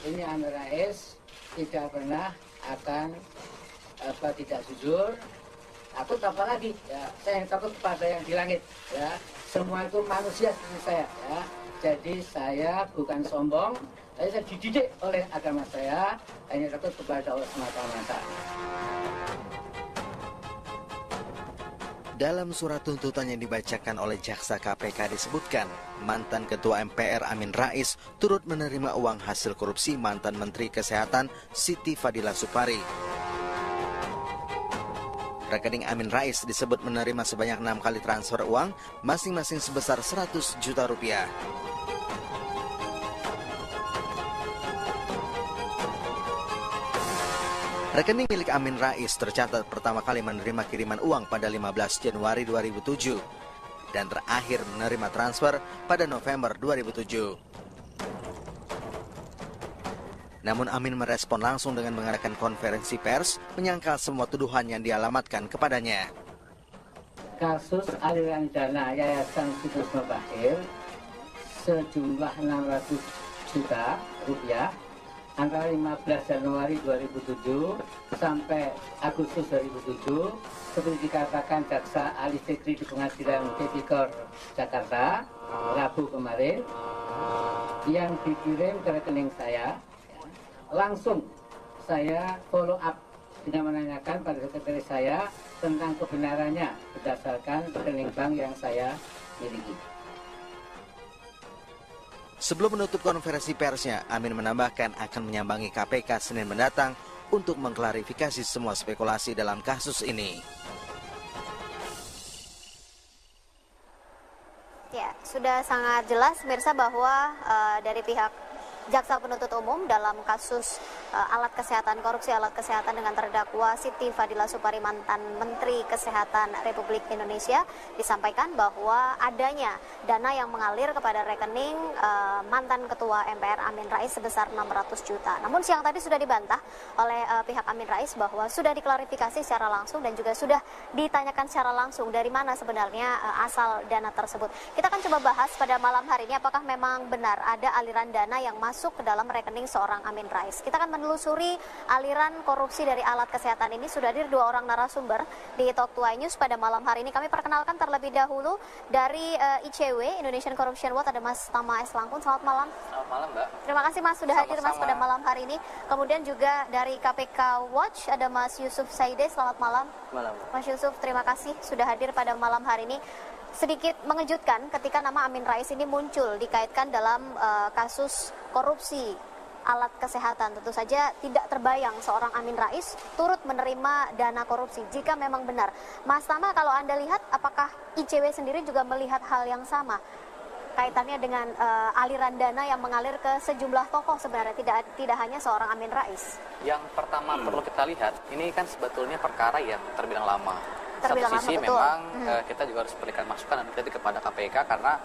ini Amin Rais tidak pernah akan tidak jujur. Takut apa lagi? Ya, saya yang takut pada yang di langit. Ya, semua itu manusia seperti saya. Ya. Jadi saya bukan sombong, tapi saya dididik oleh agama saya. Hanya takut kepada Allah semata-mata. Dalam surat tuntutan yang dibacakan oleh jaksa KPK disebutkan, mantan Ketua MPR Amin Rais turut menerima uang hasil korupsi mantan Menteri Kesehatan Siti Fadila Supari. Rekening Amin Rais disebut menerima sebanyak 6 kali transfer uang, masing-masing sebesar 100 juta rupiah. Rekening milik Amin Rais tercatat pertama kali menerima kiriman uang pada 15 Januari 2007 dan terakhir menerima transfer pada November 2007. Namun Amin merespon langsung dengan mengadakan konferensi pers menyangkal semua tuduhan yang dialamatkan kepadanya. Kasus aliran dana Yayasan Sutisno Bachir sejumlah 600 juta rupiah antara 15 Januari 2007 sampai Agustus 2007 seperti dikatakan Jaksa Ali Fikri di Pengadilan Tipikor Jakarta Rabu kemarin yang dikirim ke rekening saya. Langsung saya follow up dengan menanyakan pada sekretaris saya tentang kebenarannya berdasarkan rekening bank yang saya miliki. Sebelum menutup konferensi persnya, Amin menambahkan akan menyambangi KPK Senin mendatang untuk mengklarifikasi semua spekulasi dalam kasus ini. Ya, sudah sangat jelas pemirsa bahwa dari pihak Jaksa Penuntut Umum dalam kasus alat kesehatan, korupsi alat kesehatan dengan terdakwa Siti Fadila Supari mantan Menteri Kesehatan Republik Indonesia disampaikan bahwa adanya dana yang mengalir kepada rekening mantan Ketua MPR Amin Rais sebesar 600 juta. Namun siang tadi sudah dibantah oleh pihak Amin Rais bahwa sudah diklarifikasi secara langsung dan juga sudah ditanyakan secara langsung dari mana sebenarnya asal dana tersebut. Kita akan coba bahas pada malam hari ini apakah memang benar ada aliran dana yang masuk ke dalam rekening seorang Amin Rais. Kita akan menelusuri aliran korupsi dari alat kesehatan ini. Sudah hadir dua orang narasumber di Talk 2 News pada malam hari ini. Kami perkenalkan terlebih dahulu dari ICW, Indonesian Corruption Watch, ada Mas Tama S. Langkun. Selamat malam. Selamat malam, Mbak. Terima kasih Mas sudah hadir Mas pada malam hari ini. Kemudian juga dari KPK Watch ada Mas Yusuf Saide. Selamat malam. Malam. Mas Yusuf, terima kasih sudah hadir pada malam hari ini. Sedikit mengejutkan ketika nama Amin Rais ini muncul dikaitkan dalam kasus korupsi alat kesehatan. Tentu saja tidak terbayang seorang Amin Rais turut menerima dana korupsi jika memang benar. Mas Tama, kalau Anda lihat apakah ICW sendiri juga melihat hal yang sama kaitannya dengan aliran dana yang mengalir ke sejumlah tokoh sebenarnya, tidak hanya seorang Amin Rais? Yang pertama perlu kita lihat, ini kan sebetulnya perkara yang terbilang lama. Terbilang satu sisi lama, betul. Memang kita juga harus berikan masukan dan kritik kepada KPK karena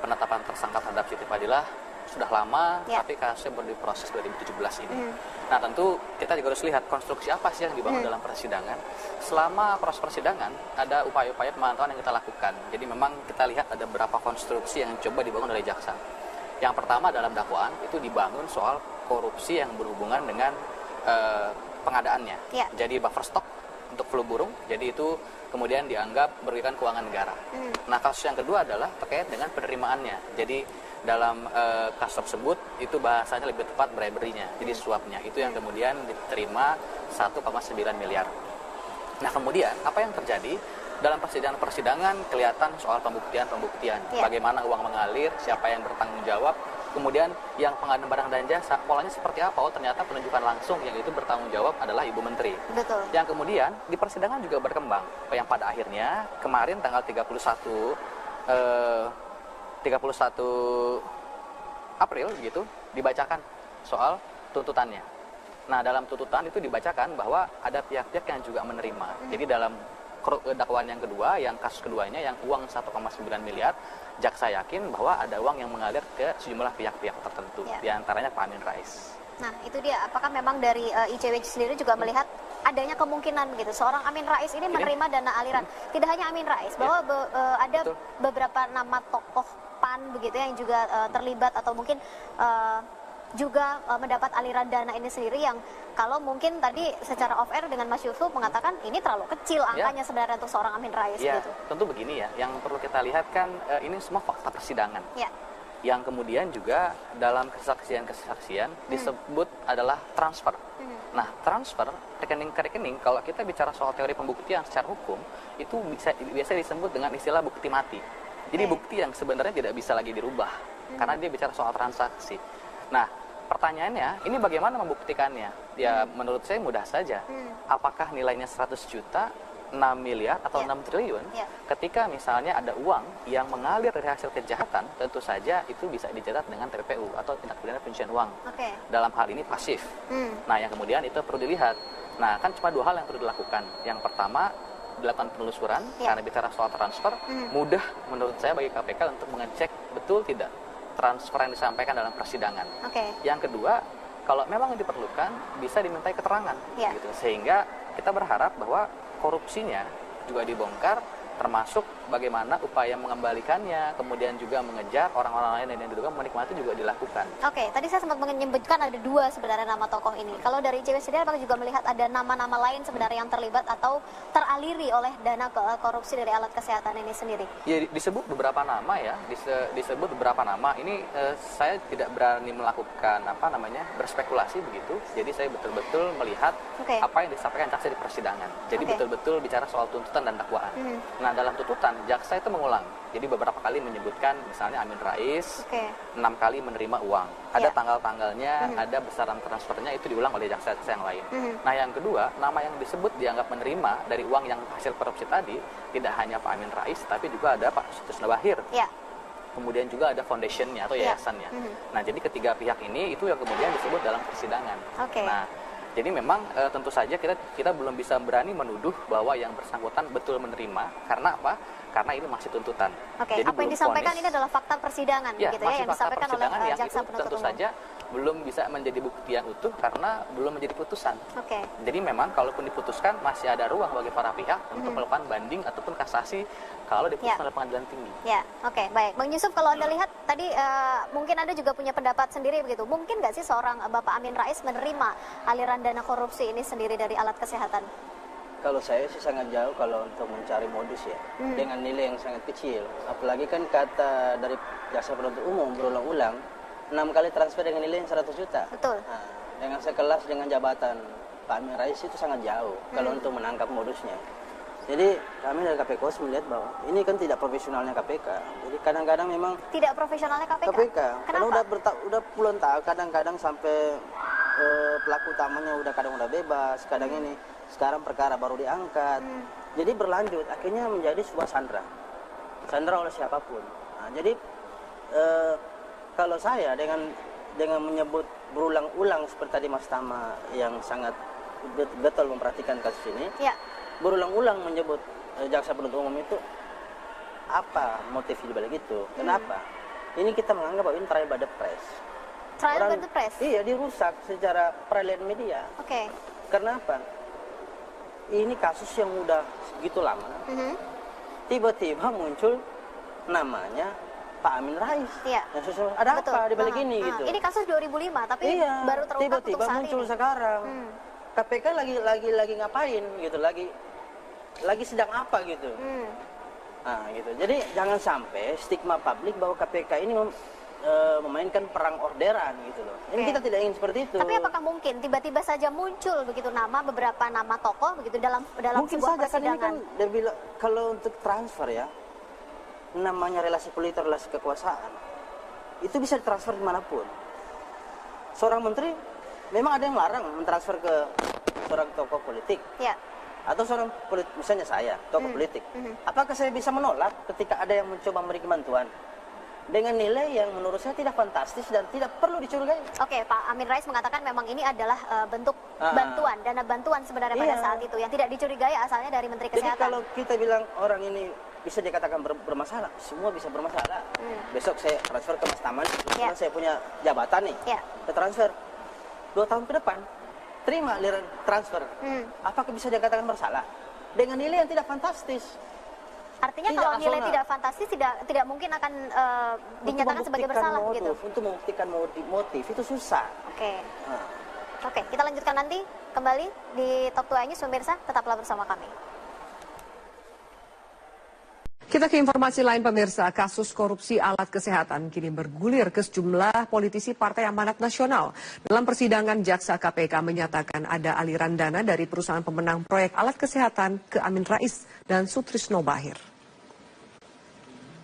penetapan tersangka terhadap Siti Fadilah sudah lama, tapi kasusnya baru diproses 2017 ini. Nah, tentu kita juga harus lihat konstruksi apa sih yang dibangun dalam persidangan. Selama proses persidangan ada upaya-upaya pemantauan yang kita lakukan. Jadi memang kita lihat ada beberapa konstruksi yang coba dibangun oleh jaksa. Yang pertama dalam dakwaan itu dibangun soal korupsi yang berhubungan dengan pengadaannya. Jadi buffer stock untuk flu burung, jadi itu kemudian dianggap merugikan keuangan negara. Nah, kasus yang kedua adalah terkait dengan penerimaannya. Jadi dalam kasus tersebut itu bahasanya lebih tepat bribery-nya, jadi suapnya. Itu yang kemudian diterima 1,9 miliar. Nah, kemudian apa yang terjadi? Dalam persidangan kelihatan soal pembuktian, bagaimana uang mengalir, siapa yang bertanggung jawab, kemudian yang pengadaan barang dan jasa, polanya seperti apa? Oh, ternyata penunjukan langsung yang itu bertanggung jawab adalah Ibu Menteri. Betul. Yang kemudian di persidangan juga berkembang, yang pada akhirnya kemarin tanggal 31 April gitu dibacakan soal tuntutannya. Nah, dalam tuntutan itu dibacakan bahwa ada pihak-pihak yang juga menerima. Jadi dalam dakwaan yang kedua, yang kasus keduanya yang uang 1,9 miliar, jaksa yakin bahwa ada uang yang mengalir ke sejumlah pihak-pihak tertentu, diantaranya Pak Amin Rais. Nah, itu dia. Apakah memang dari ICW sendiri juga melihat adanya kemungkinan begitu seorang Amin Rais ini menerima dana aliran? Tidak hanya Amin Rais, bahwa ada beberapa nama tokoh PAN begitu yang juga terlibat atau mungkin juga mendapat aliran dana ini sendiri yang kalau mungkin tadi secara off air dengan Mas Yusuf mengatakan ini terlalu kecil angkanya sebenarnya untuk seorang Amin Rais Ya, gitu. tentu begini ya, yang perlu kita lihat kan ini semua fakta persidangan. Ya. Yang kemudian juga dalam kesaksian-kesaksian disebut adalah transfer. Nah, transfer rekening ke rekening, kalau kita bicara soal teori pembuktian secara hukum, itu biasa disebut dengan istilah bukti mati. Jadi bukti yang sebenarnya tidak bisa lagi dirubah, karena dia bicara soal transaksi. Nah, pertanyaannya, ini bagaimana membuktikannya? Ya, menurut saya mudah saja. Apakah nilainya 100 juta, 6 miliar, atau 6 triliun? Ketika misalnya ada uang yang mengalir dari hasil kejahatan, tentu saja itu bisa dicatat dengan TPPU atau tindak pidana pencucian uang. Dalam hal ini pasif. Nah, yang kemudian itu perlu dilihat. Nah, kan cuma 2 hal yang perlu dilakukan. Yang pertama, dilakukan penelusuran, karena bicara soal transfer, mudah menurut saya bagi KPK untuk mengecek betul tidak transfer yang disampaikan dalam persidangan. Yang kedua, kalau memang diperlukan, bisa dimintai keterangan. Gitu. Sehingga kita berharap bahwa korupsinya juga dibongkar, termasuk bagaimana upaya mengembalikannya, kemudian juga mengejar orang-orang lain yang diduga menikmati juga dilakukan. Tadi saya sempat menyebutkan ada 2 sebenarnya nama tokoh ini. Kalau dari ICW sendiri apakah juga melihat ada nama-nama lain sebenarnya yang terlibat atau teraliri oleh dana korupsi dari alat kesehatan ini sendiri? Ya, disebut beberapa nama ya, disebut beberapa nama. Ini saya tidak berani melakukan berspekulasi begitu. Jadi saya betul-betul melihat apa yang disampaikan jaksa di persidangan. Jadi betul-betul bicara soal tuntutan dan dakwaan. Nah, dalam tuntutan jaksa itu mengulang. Jadi beberapa kali menyebutkan misalnya Amin Rais 6 kali menerima uang. Ada tanggal-tanggalnya, ada besaran transfernya, itu diulang oleh jaksa yang lain. Nah, yang kedua, nama yang disebut dianggap menerima dari uang yang hasil korupsi tadi tidak hanya Pak Amin Rais, tapi juga ada Pak Sutisna Bahir. Kemudian juga ada foundationnya atau yayasannya. Nah, jadi ketiga pihak ini itu yang kemudian disebut dalam persidangan. Nah, jadi memang tentu saja kita belum bisa berani menuduh bahwa yang bersangkutan betul menerima. Karena apa? Karena ini masih tuntutan. Jadi apa yang disampaikan ini adalah fakta persidangan, gitu ya, yang disampaikan oleh jaksa penuntut umum. Tentu saja belum bisa menjadi bukti yang utuh karena belum menjadi putusan. Jadi memang kalaupun diputuskan masih ada ruang bagi para pihak untuk melakukan banding ataupun kasasi kalau diputuskan oleh pengadilan tinggi. Baik. Bang Yusuf, kalau Anda lihat tadi mungkin Anda juga punya pendapat sendiri begitu. Mungkin nggak sih seorang Bapak Amin Rais menerima aliran dana korupsi ini sendiri dari alat kesehatan? Kalau saya sih sangat jauh kalau untuk mencari modus ya, dengan nilai yang sangat kecil. Apalagi kan kata dari jaksa penuntut umum berulang-ulang, 6 kali transfer dengan nilai yang 100 juta. Betul. Nah, dengan sekelas dengan jabatan Pak Amin Rais itu sangat jauh kalau untuk menangkap modusnya. Jadi kami dari KPK melihat bahwa ini kan tidak profesionalnya KPK. Jadi kadang-kadang memang tidak profesionalnya KPK. Kenapa? Karena udah puluhan tahun, kadang-kadang sampai pelaku utamanya kadang udah bebas, kadang ini sekarang perkara baru diangkat. Jadi berlanjut, akhirnya menjadi sebuah sandra oleh siapapun. Nah, jadi kalau saya dengan menyebut berulang-ulang seperti tadi Mas Tama yang sangat betul memperhatikan kasus ini, berulang-ulang menyebut jaksa penuntut umum itu, apa motif di balik itu? Kenapa? Ini kita menganggap bahwa ini trial by the press. Trial by the press? Iya, dirusak secara peralihan media. Karena apa? Ini kasus yang udah segitu lama. Tiba-tiba muncul namanya Pak Amin Rais. Ada apa di balik ini gitu? Ini kasus 2005, tapi baru terungkap tiba-tiba untuk saat muncul ini. Sekarang. KPK lagi ngapain gitu? Lagi sedang apa gitu? Nah, gitu. Jadi jangan sampai stigma publik bahwa KPK ini memainkan perang orderan gitu loh. Ini kita tidak ingin seperti itu. Tapi apakah mungkin tiba-tiba saja muncul begitu beberapa nama tokoh begitu dalam mungkin sebuah saja, persidangan? kan ini kan kalau untuk transfer ya, namanya relasi politik, relasi kekuasaan, itu bisa ditransfer dimanapun. Seorang menteri memang ada yang larang mentransfer ke seorang tokoh politik. Atau seorang misalnya saya, tokoh politik. Apakah saya bisa menolak ketika ada yang mencoba memberi bantuan dengan nilai yang menurut saya tidak fantastis dan tidak perlu dicurigai? Pak Amin Rais mengatakan memang ini adalah bentuk bantuan, dana bantuan sebenarnya pada saat itu yang tidak dicurigai asalnya dari Menteri Kesehatan. Jadi kalau kita bilang orang ini bisa dikatakan bermasalah, semua bisa bermasalah. Besok saya transfer ke Mas Taman, saya punya jabatan nih, saya transfer 2 tahun ke depan, terima aliran transfer. Apakah bisa dikatakan bersalah dengan nilai yang tidak fantastis? Artinya kalau nilai tidak fantastis tidak mungkin akan dinyatakan sebagai bersalah begitu. Untuk membuktikan motif itu susah. Oke. Oke, kita lanjutkan nanti kembali di Top 2 News, pemirsa, tetaplah bersama kami. Kita ke informasi lain, pemirsa. Kasus korupsi alat kesehatan kini bergulir ke sejumlah politisi Partai Amanat Nasional. Dalam persidangan, Jaksa KPK menyatakan ada aliran dana dari perusahaan pemenang proyek alat kesehatan ke Amin Rais dan Sutrisno Bahir.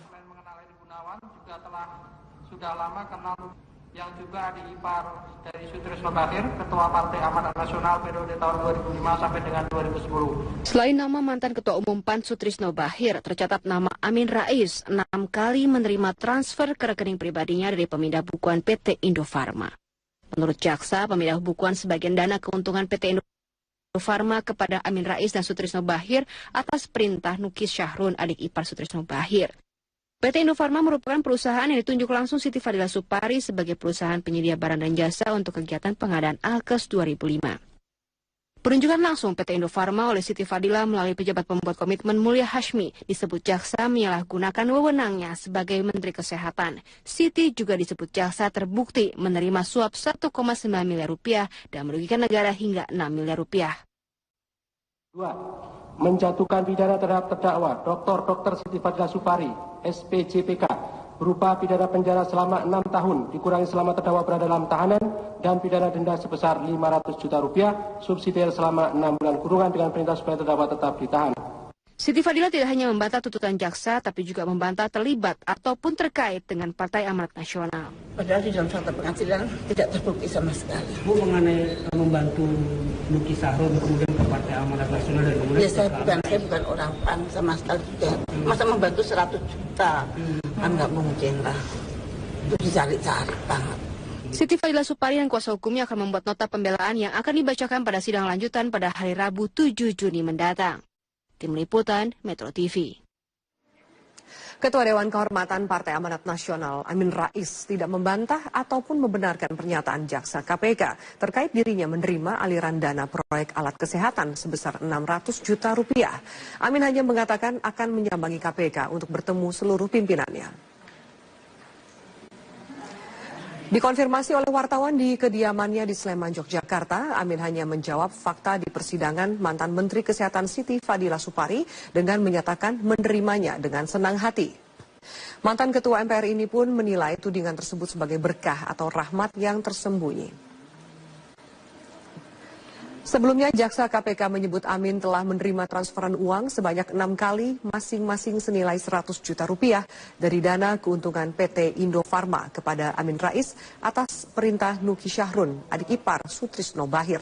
Selain mengenal Edi Gunawan, juga sudah lama kenal yang juga adik ipar dari Sutrisno Bahir, Ketua Partai Amanat Nasional periode tahun 2005 sampai dengan 2010. Selain nama mantan Ketua Umum PAN Sutrisno Bahir, tercatat nama Amin Rais 6 kali menerima transfer ke rekening pribadinya dari pemindah bukuan PT Indofarma. Menurut Jaksa, pemindah bukuan sebagian dana keuntungan PT Indofarma kepada Amin Rais dan Sutrisno Bahir atas perintah Nukis Syahrun, adik ipar Sutrisno Bahir. PT Indofarma merupakan perusahaan yang ditunjuk langsung Siti Fadila Supari sebagai perusahaan penyedia barang dan jasa untuk kegiatan pengadaan Alkes 2005. Penunjukan langsung PT Indofarma oleh Siti Fadila melalui pejabat pembuat komitmen Mulia Hashmi disebut jaksa menyalahgunakan wewenangnya sebagai Menteri Kesehatan. Siti juga disebut jaksa terbukti menerima suap 1,9 miliar rupiah dan merugikan negara hingga 6 miliar rupiah. 2. Menjatuhkan pidana terhadap terdakwa Dr. Siti Fadila Supari, SPJPK, berupa pidana penjara selama 6 tahun dikurangi selama terdakwa berada dalam tahanan dan pidana denda sebesar 500 juta rupiah subsidiar selama 6 bulan kurungan dengan perintah supaya terdakwa tetap ditahan. Siti Fadila tidak hanya membantah tuntutan jaksa, tapi juga membantah terlibat ataupun terkait dengan Partai Amanat Nasional. Padahal di dalam fakta pengadilan tidak terbukti sama sekali. Bu, mengenai membantu Nukis Syahrun kemudian ke Partai Amanat Nasional dan kemudian ya, saya bukan orang PAN sama sekali tidak. Masa membantu 100 juta? Kan nggak mungkin lah. Itu dicari-cari banget. Siti Fadila Supari dan kuasa hukumnya akan membuat nota pembelaan yang akan dibacakan pada sidang lanjutan pada hari Rabu 7 Juni mendatang. Tim Liputan, Metro TV. Ketua Dewan Kehormatan Partai Amanat Nasional, Amin Rais, tidak membantah ataupun membenarkan pernyataan Jaksa KPK terkait dirinya menerima aliran dana proyek alat kesehatan sebesar 600 juta rupiah. Amin hanya mengatakan akan menyambangi KPK untuk bertemu seluruh pimpinannya. Dikonfirmasi oleh wartawan di kediamannya di Sleman, Yogyakarta, Amin hanya menjawab fakta di persidangan mantan Menteri Kesehatan Siti Fadila Supari dengan menyatakan menerimanya dengan senang hati. Mantan Ketua MPR ini pun menilai tudingan tersebut sebagai berkah atau rahmat yang tersembunyi. Sebelumnya, Jaksa KPK menyebut Amin telah menerima transferan uang sebanyak 6 kali masing-masing senilai 100 juta rupiah dari dana keuntungan PT Indofarma kepada Amin Rais atas perintah Nukis Syahrun, adik ipar Sutrisno Bahir.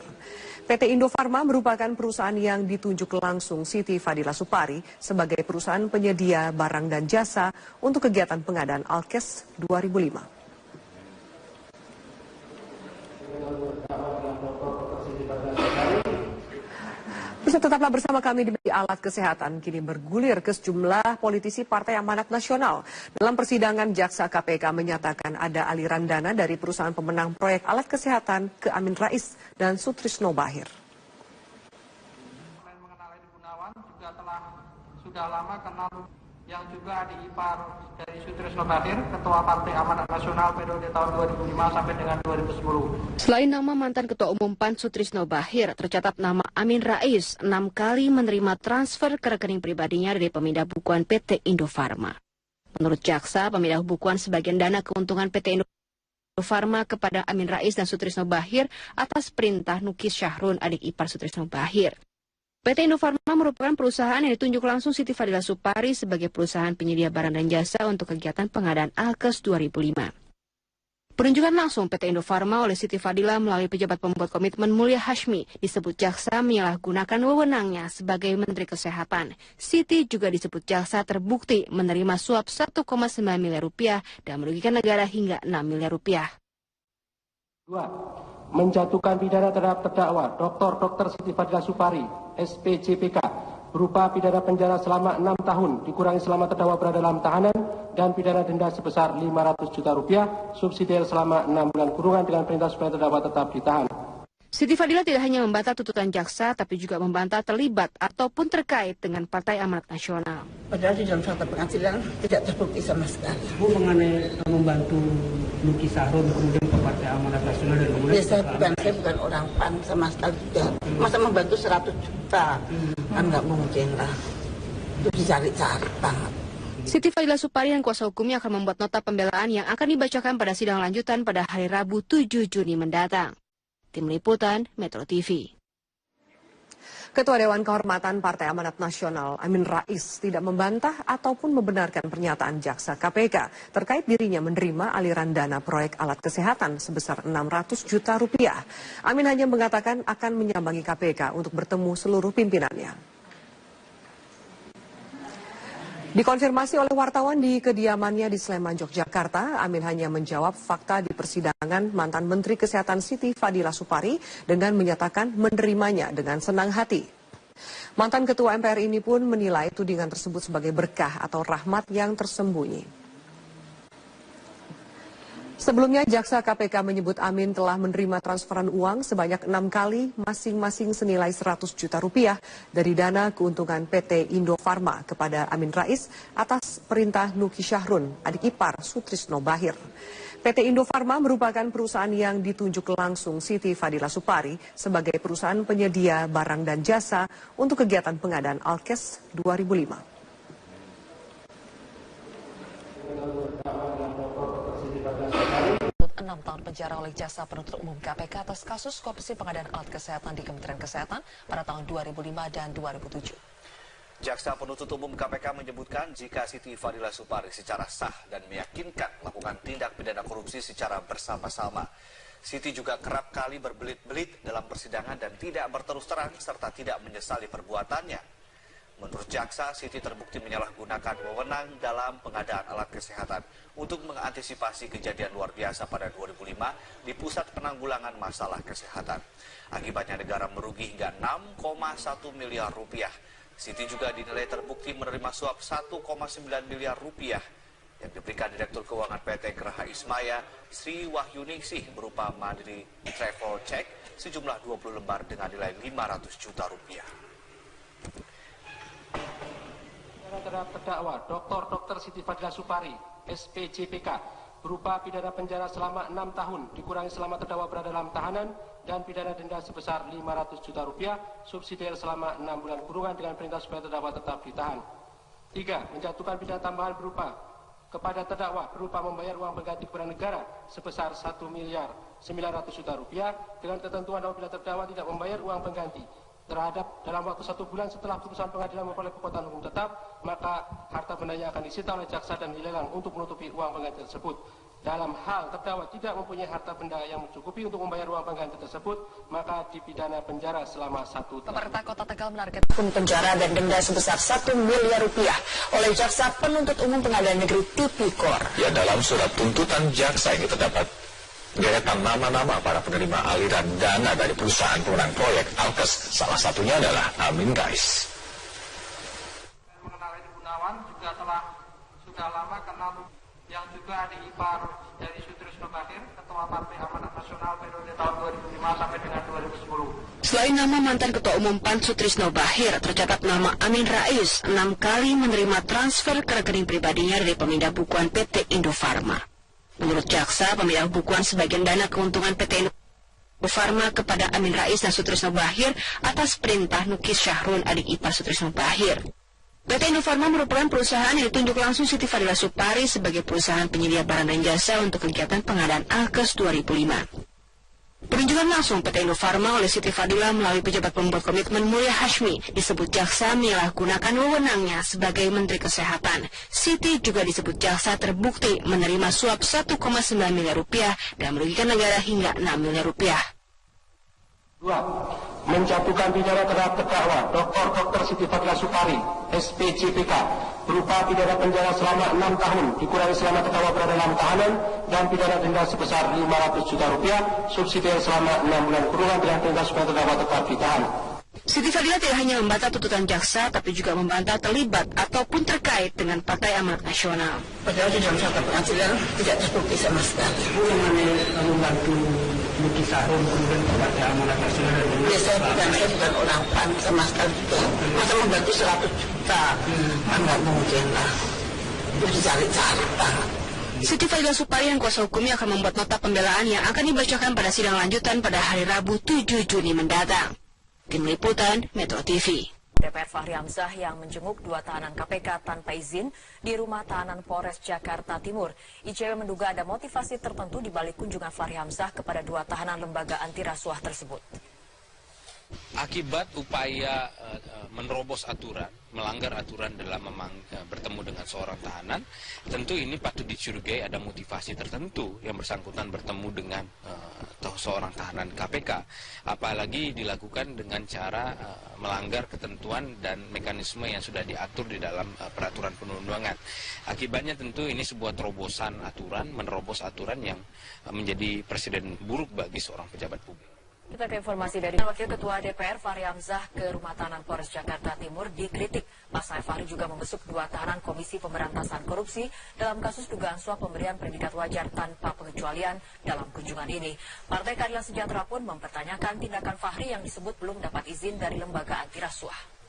PT Indofarma merupakan perusahaan yang ditunjuk langsung Siti Fadila Supari sebagai perusahaan penyedia barang dan jasa untuk kegiatan pengadaan Alkes 2005. Tetaplah bersama kami di alat kesehatan kini bergulir ke sejumlah politisi Partai Amanat Nasional. Dalam persidangan, Jaksa KPK menyatakan ada aliran dana dari perusahaan pemenang proyek alat kesehatan ke Amin Rais dan Sutrisno Bahir. Selain mengenal Edi Gunawan, juga sudah lama kenal yang juga adik ipar dari Sutrisno Bahir, Ketua Partai Amanat Nasional periode tahun 2005 sampai dengan 2010. Selain nama mantan Ketua Umum PAN Sutrisno Bahir, tercatat nama Amin Rais 6 kali menerima transfer ke rekening pribadinya dari pemindah bukuan PT Indofarma. Menurut Jaksa, pemindah bukuan sebagian dana keuntungan PT Indofarma kepada Amin Rais dan Sutrisno Bahir atas perintah Nukis Syahrun, adik ipar Sutrisno Bahir. PT Indofarma merupakan perusahaan yang ditunjuk langsung Siti Fadila Supari sebagai perusahaan penyedia barang dan jasa untuk kegiatan pengadaan Alkes 2005. Penunjukan langsung PT Indofarma oleh Siti Fadila melalui pejabat pembuat komitmen Mulia Hashmi disebut jaksa menyalahgunakan wewenangnya sebagai Menteri Kesehatan. Siti juga disebut jaksa terbukti menerima suap 1,9 miliar rupiah dan merugikan negara hingga 6 miliar rupiah. 2. Menjatuhkan pidana terhadap terdakwa Dr. Siti Fadila Supari, SPJPK, berupa pidana penjara selama 6 tahun dikurangi selama terdakwa berada dalam tahanan dan pidana denda sebesar 500 juta rupiah subsidiar selama 6 bulan kurungan dengan perintah supaya terdakwa tetap ditahan. Siti Fadila tidak hanya membantah tuntutan jaksa, tapi juga membantah terlibat ataupun terkait dengan Partai Amanat Nasional. Padahal di dalam fakta pengadilan tidak terbukti sama sekali. Bu mengenai membantu Luki Sahrun kemudian ke Partai Amanat Nasional dan kemudian... Ya, saya bukan orang PAN sama sekali juga. Masa membantu 100 juta? Kan nggak mungkin lah. Itu dicari-cari banget. Siti Fadila Supari dan kuasa hukumnya akan membuat nota pembelaan yang akan dibacakan pada sidang lanjutan pada hari Rabu 7 Juni mendatang. Tim Liputan Metro TV. Ketua Dewan Kehormatan Partai Amanat Nasional Amin Rais tidak membantah ataupun membenarkan pernyataan jaksa KPK terkait dirinya menerima aliran dana proyek alat kesehatan sebesar 600 juta rupiah. Amin hanya mengatakan akan menyambangi KPK untuk bertemu seluruh pimpinannya. Dikonfirmasi oleh wartawan di kediamannya di Sleman, Yogyakarta, Amin hanya menjawab fakta di persidangan mantan Menteri Kesehatan Siti Fadila Supari dengan menyatakan menerimanya dengan senang hati. Mantan Ketua MPR ini pun menilai tudingan tersebut sebagai berkah atau rahmat yang tersembunyi. Sebelumnya, jaksa KPK menyebut Amin telah menerima transferan uang sebanyak 6 kali masing-masing senilai 100 juta rupiah dari dana keuntungan PT Indofarma kepada Amin Rais atas perintah Nuki Syahrun, adik ipar Sutrisno Bahir. PT Indofarma merupakan perusahaan yang ditunjuk langsung Siti Fadila Supari sebagai perusahaan penyedia barang dan jasa untuk kegiatan pengadaan Alkes 2005. 6 tahun penjara oleh Jaksa Penuntut Umum KPK atas kasus korupsi pengadaan alat kesehatan di Kementerian Kesehatan pada tahun 2005 dan 2007. Jaksa Penuntut Umum KPK menyebutkan jika Siti Fadila Supari secara sah dan meyakinkan melakukan tindak pidana korupsi secara bersama-sama. Siti juga kerap kali berbelit-belit dalam persidangan dan tidak berterus terang serta tidak menyesali perbuatannya. Menurut jaksa, Siti terbukti menyalahgunakan wewenang dalam pengadaan alat kesehatan untuk mengantisipasi kejadian luar biasa pada 2005 di Pusat Penanggulangan Masalah Kesehatan. Akibatnya negara merugi hingga 6,1 miliar rupiah. Siti juga dinilai terbukti menerima suap 1,9 miliar rupiah yang diberikan Direktur Keuangan PT Geraha Ismaya Sri Wahyuningsih berupa Mandiri Travel Check sejumlah 20 lembar dengan nilai 500 juta rupiah. Terhadap terdakwa Dr. Siti Fadila Supari, SPJPK, berupa pidana penjara selama 6 tahun dikurangi selama terdakwa berada dalam tahanan dan pidana denda sebesar 500 juta rupiah, subsidiar selama 6 bulan kurungan dengan perintah supaya terdakwa tetap ditahan. 3. Menjatuhkan pidana tambahan berupa kepada terdakwa berupa membayar uang pengganti kepada negara sebesar 1 miliar 900 juta rupiah dengan ketentuan apabila terdakwa tidak membayar uang pengganti terhadap dalam waktu 1 bulan setelah putusan pengadilan memperoleh kekuatan hukum tetap, maka harta bendanya akan disita oleh jaksa dan dilelang untuk menutupi uang pengganti tersebut. Dalam hal terdakwa tidak mempunyai harta benda yang mencukupi untuk membayar uang pengganti tersebut, maka dipidana penjara selama 1 tahun. Pemerintah Kota Tegal menargetkan hukum penjara dan denda sebesar 1 miliar rupiah oleh Jaksa Penuntut Umum Pengadilan Negeri Tipikor. Ya, dalam surat tuntutan jaksa ini terdapat deretan nama-nama para penerima aliran dana dari perusahaan pemenang proyek Alkes. Salah satunya adalah Amin Rais. Mengenal Edi Gunawan juga sudah lama kenal yang juga adik ipar dari Sutrisno Bahir, Ketua Partai Amanat Nasional periode tahun 2005 sampai dengan 2010. Selain nama mantan Ketua Umum PAN Sutrisno Bahir, tercatat nama Amin Rais 6 kali menerima transfer ke rekening pribadinya dari pemindah bukuan PT Indofarma. Menurut jaksa, pemindah bukuan sebagian dana keuntungan PT Indofarma kepada Amin Rais dan Sutrisno Bahir atas perintah Nuki Syahrun, adik ipar Sutrisno Bahir. PT Indofarma merupakan perusahaan yang ditunjuk langsung Siti Fadila Supari sebagai perusahaan penyedia barang dan jasa untuk kegiatan pengadaan Alkes 2005. Penunjukan langsung PT Indofarma oleh Siti Fadila melalui pejabat pembuat komitmen Mulya Hashmi disebut jaksa menyalahgunakan wewenangnya sebagai Menteri Kesehatan. Siti juga disebut jaksa terbukti menerima suap 1,9 miliar rupiah dan merugikan negara hingga 6 miliar rupiah. 2. Menjatuhkan pidana terhadap terdakwa Dr. Siti Fadila Supari, SPJPK, berupa pidana penjara selama 6 tahun dikurangi selama terdakwa berada dalam tahanan dan pidana denda sebesar 500 juta rupiah, subsidiar selama 6 bulan kurungan dengan perintah supaya terdakwa tetap ditahan. Siti Fadila tidak hanya membantah tuntutan jaksa, tapi juga membantah terlibat ataupun terkait dengan Partai Amanat Nasional. Padahal di dalam fakta pengadilan tidak terbukti sama sekali. Bu mengenai membantu Luki Sarun, kemudian kepada Amanat Nasional dan saya bukan orang PAN sama sekali juga. Masa membantu 100 juta? Nggak mungkin lah. Itu dicari-cari banget. Siti Fadilah Supari dan kuasa hukumnya akan membuat nota pembelaan yang akan dibacakan pada sidang lanjutan pada hari Rabu 7 Juni mendatang. Tim Liputan Metro TV. DPR Fahri Hamzah yang menjenguk 2 tahanan KPK tanpa izin di rumah tahanan Polres Jakarta Timur. ICW menduga ada motivasi tertentu di balik kunjungan Fahri Hamzah kepada 2 tahanan lembaga anti rasuah tersebut. Akibat upaya menerobos aturan, melanggar aturan dalam bertemu dengan seorang tahanan, tentu ini patut dicurigai ada motivasi tertentu yang bersangkutan bertemu dengan seorang tahanan KPK. Apalagi dilakukan dengan cara melanggar ketentuan dan mekanisme yang sudah diatur di dalam peraturan perundang-undangan. Akibatnya tentu ini sebuah terobosan aturan, menerobos aturan yang menjadi presiden buruk bagi seorang pejabat publik. Kita ke informasi dari Wakil Ketua DPR Fahri Hamzah ke rumah tahanan Polres Jakarta Timur dikritik. Pasalnya Fahri juga membesuk 2 tahanan Komisi Pemberantasan Korupsi dalam kasus dugaan suap pemberian predikat wajar tanpa pengecualian dalam kunjungan ini. Partai Keadilan Sejahtera pun mempertanyakan tindakan Fahri yang disebut belum dapat izin dari lembaga anti rasuah.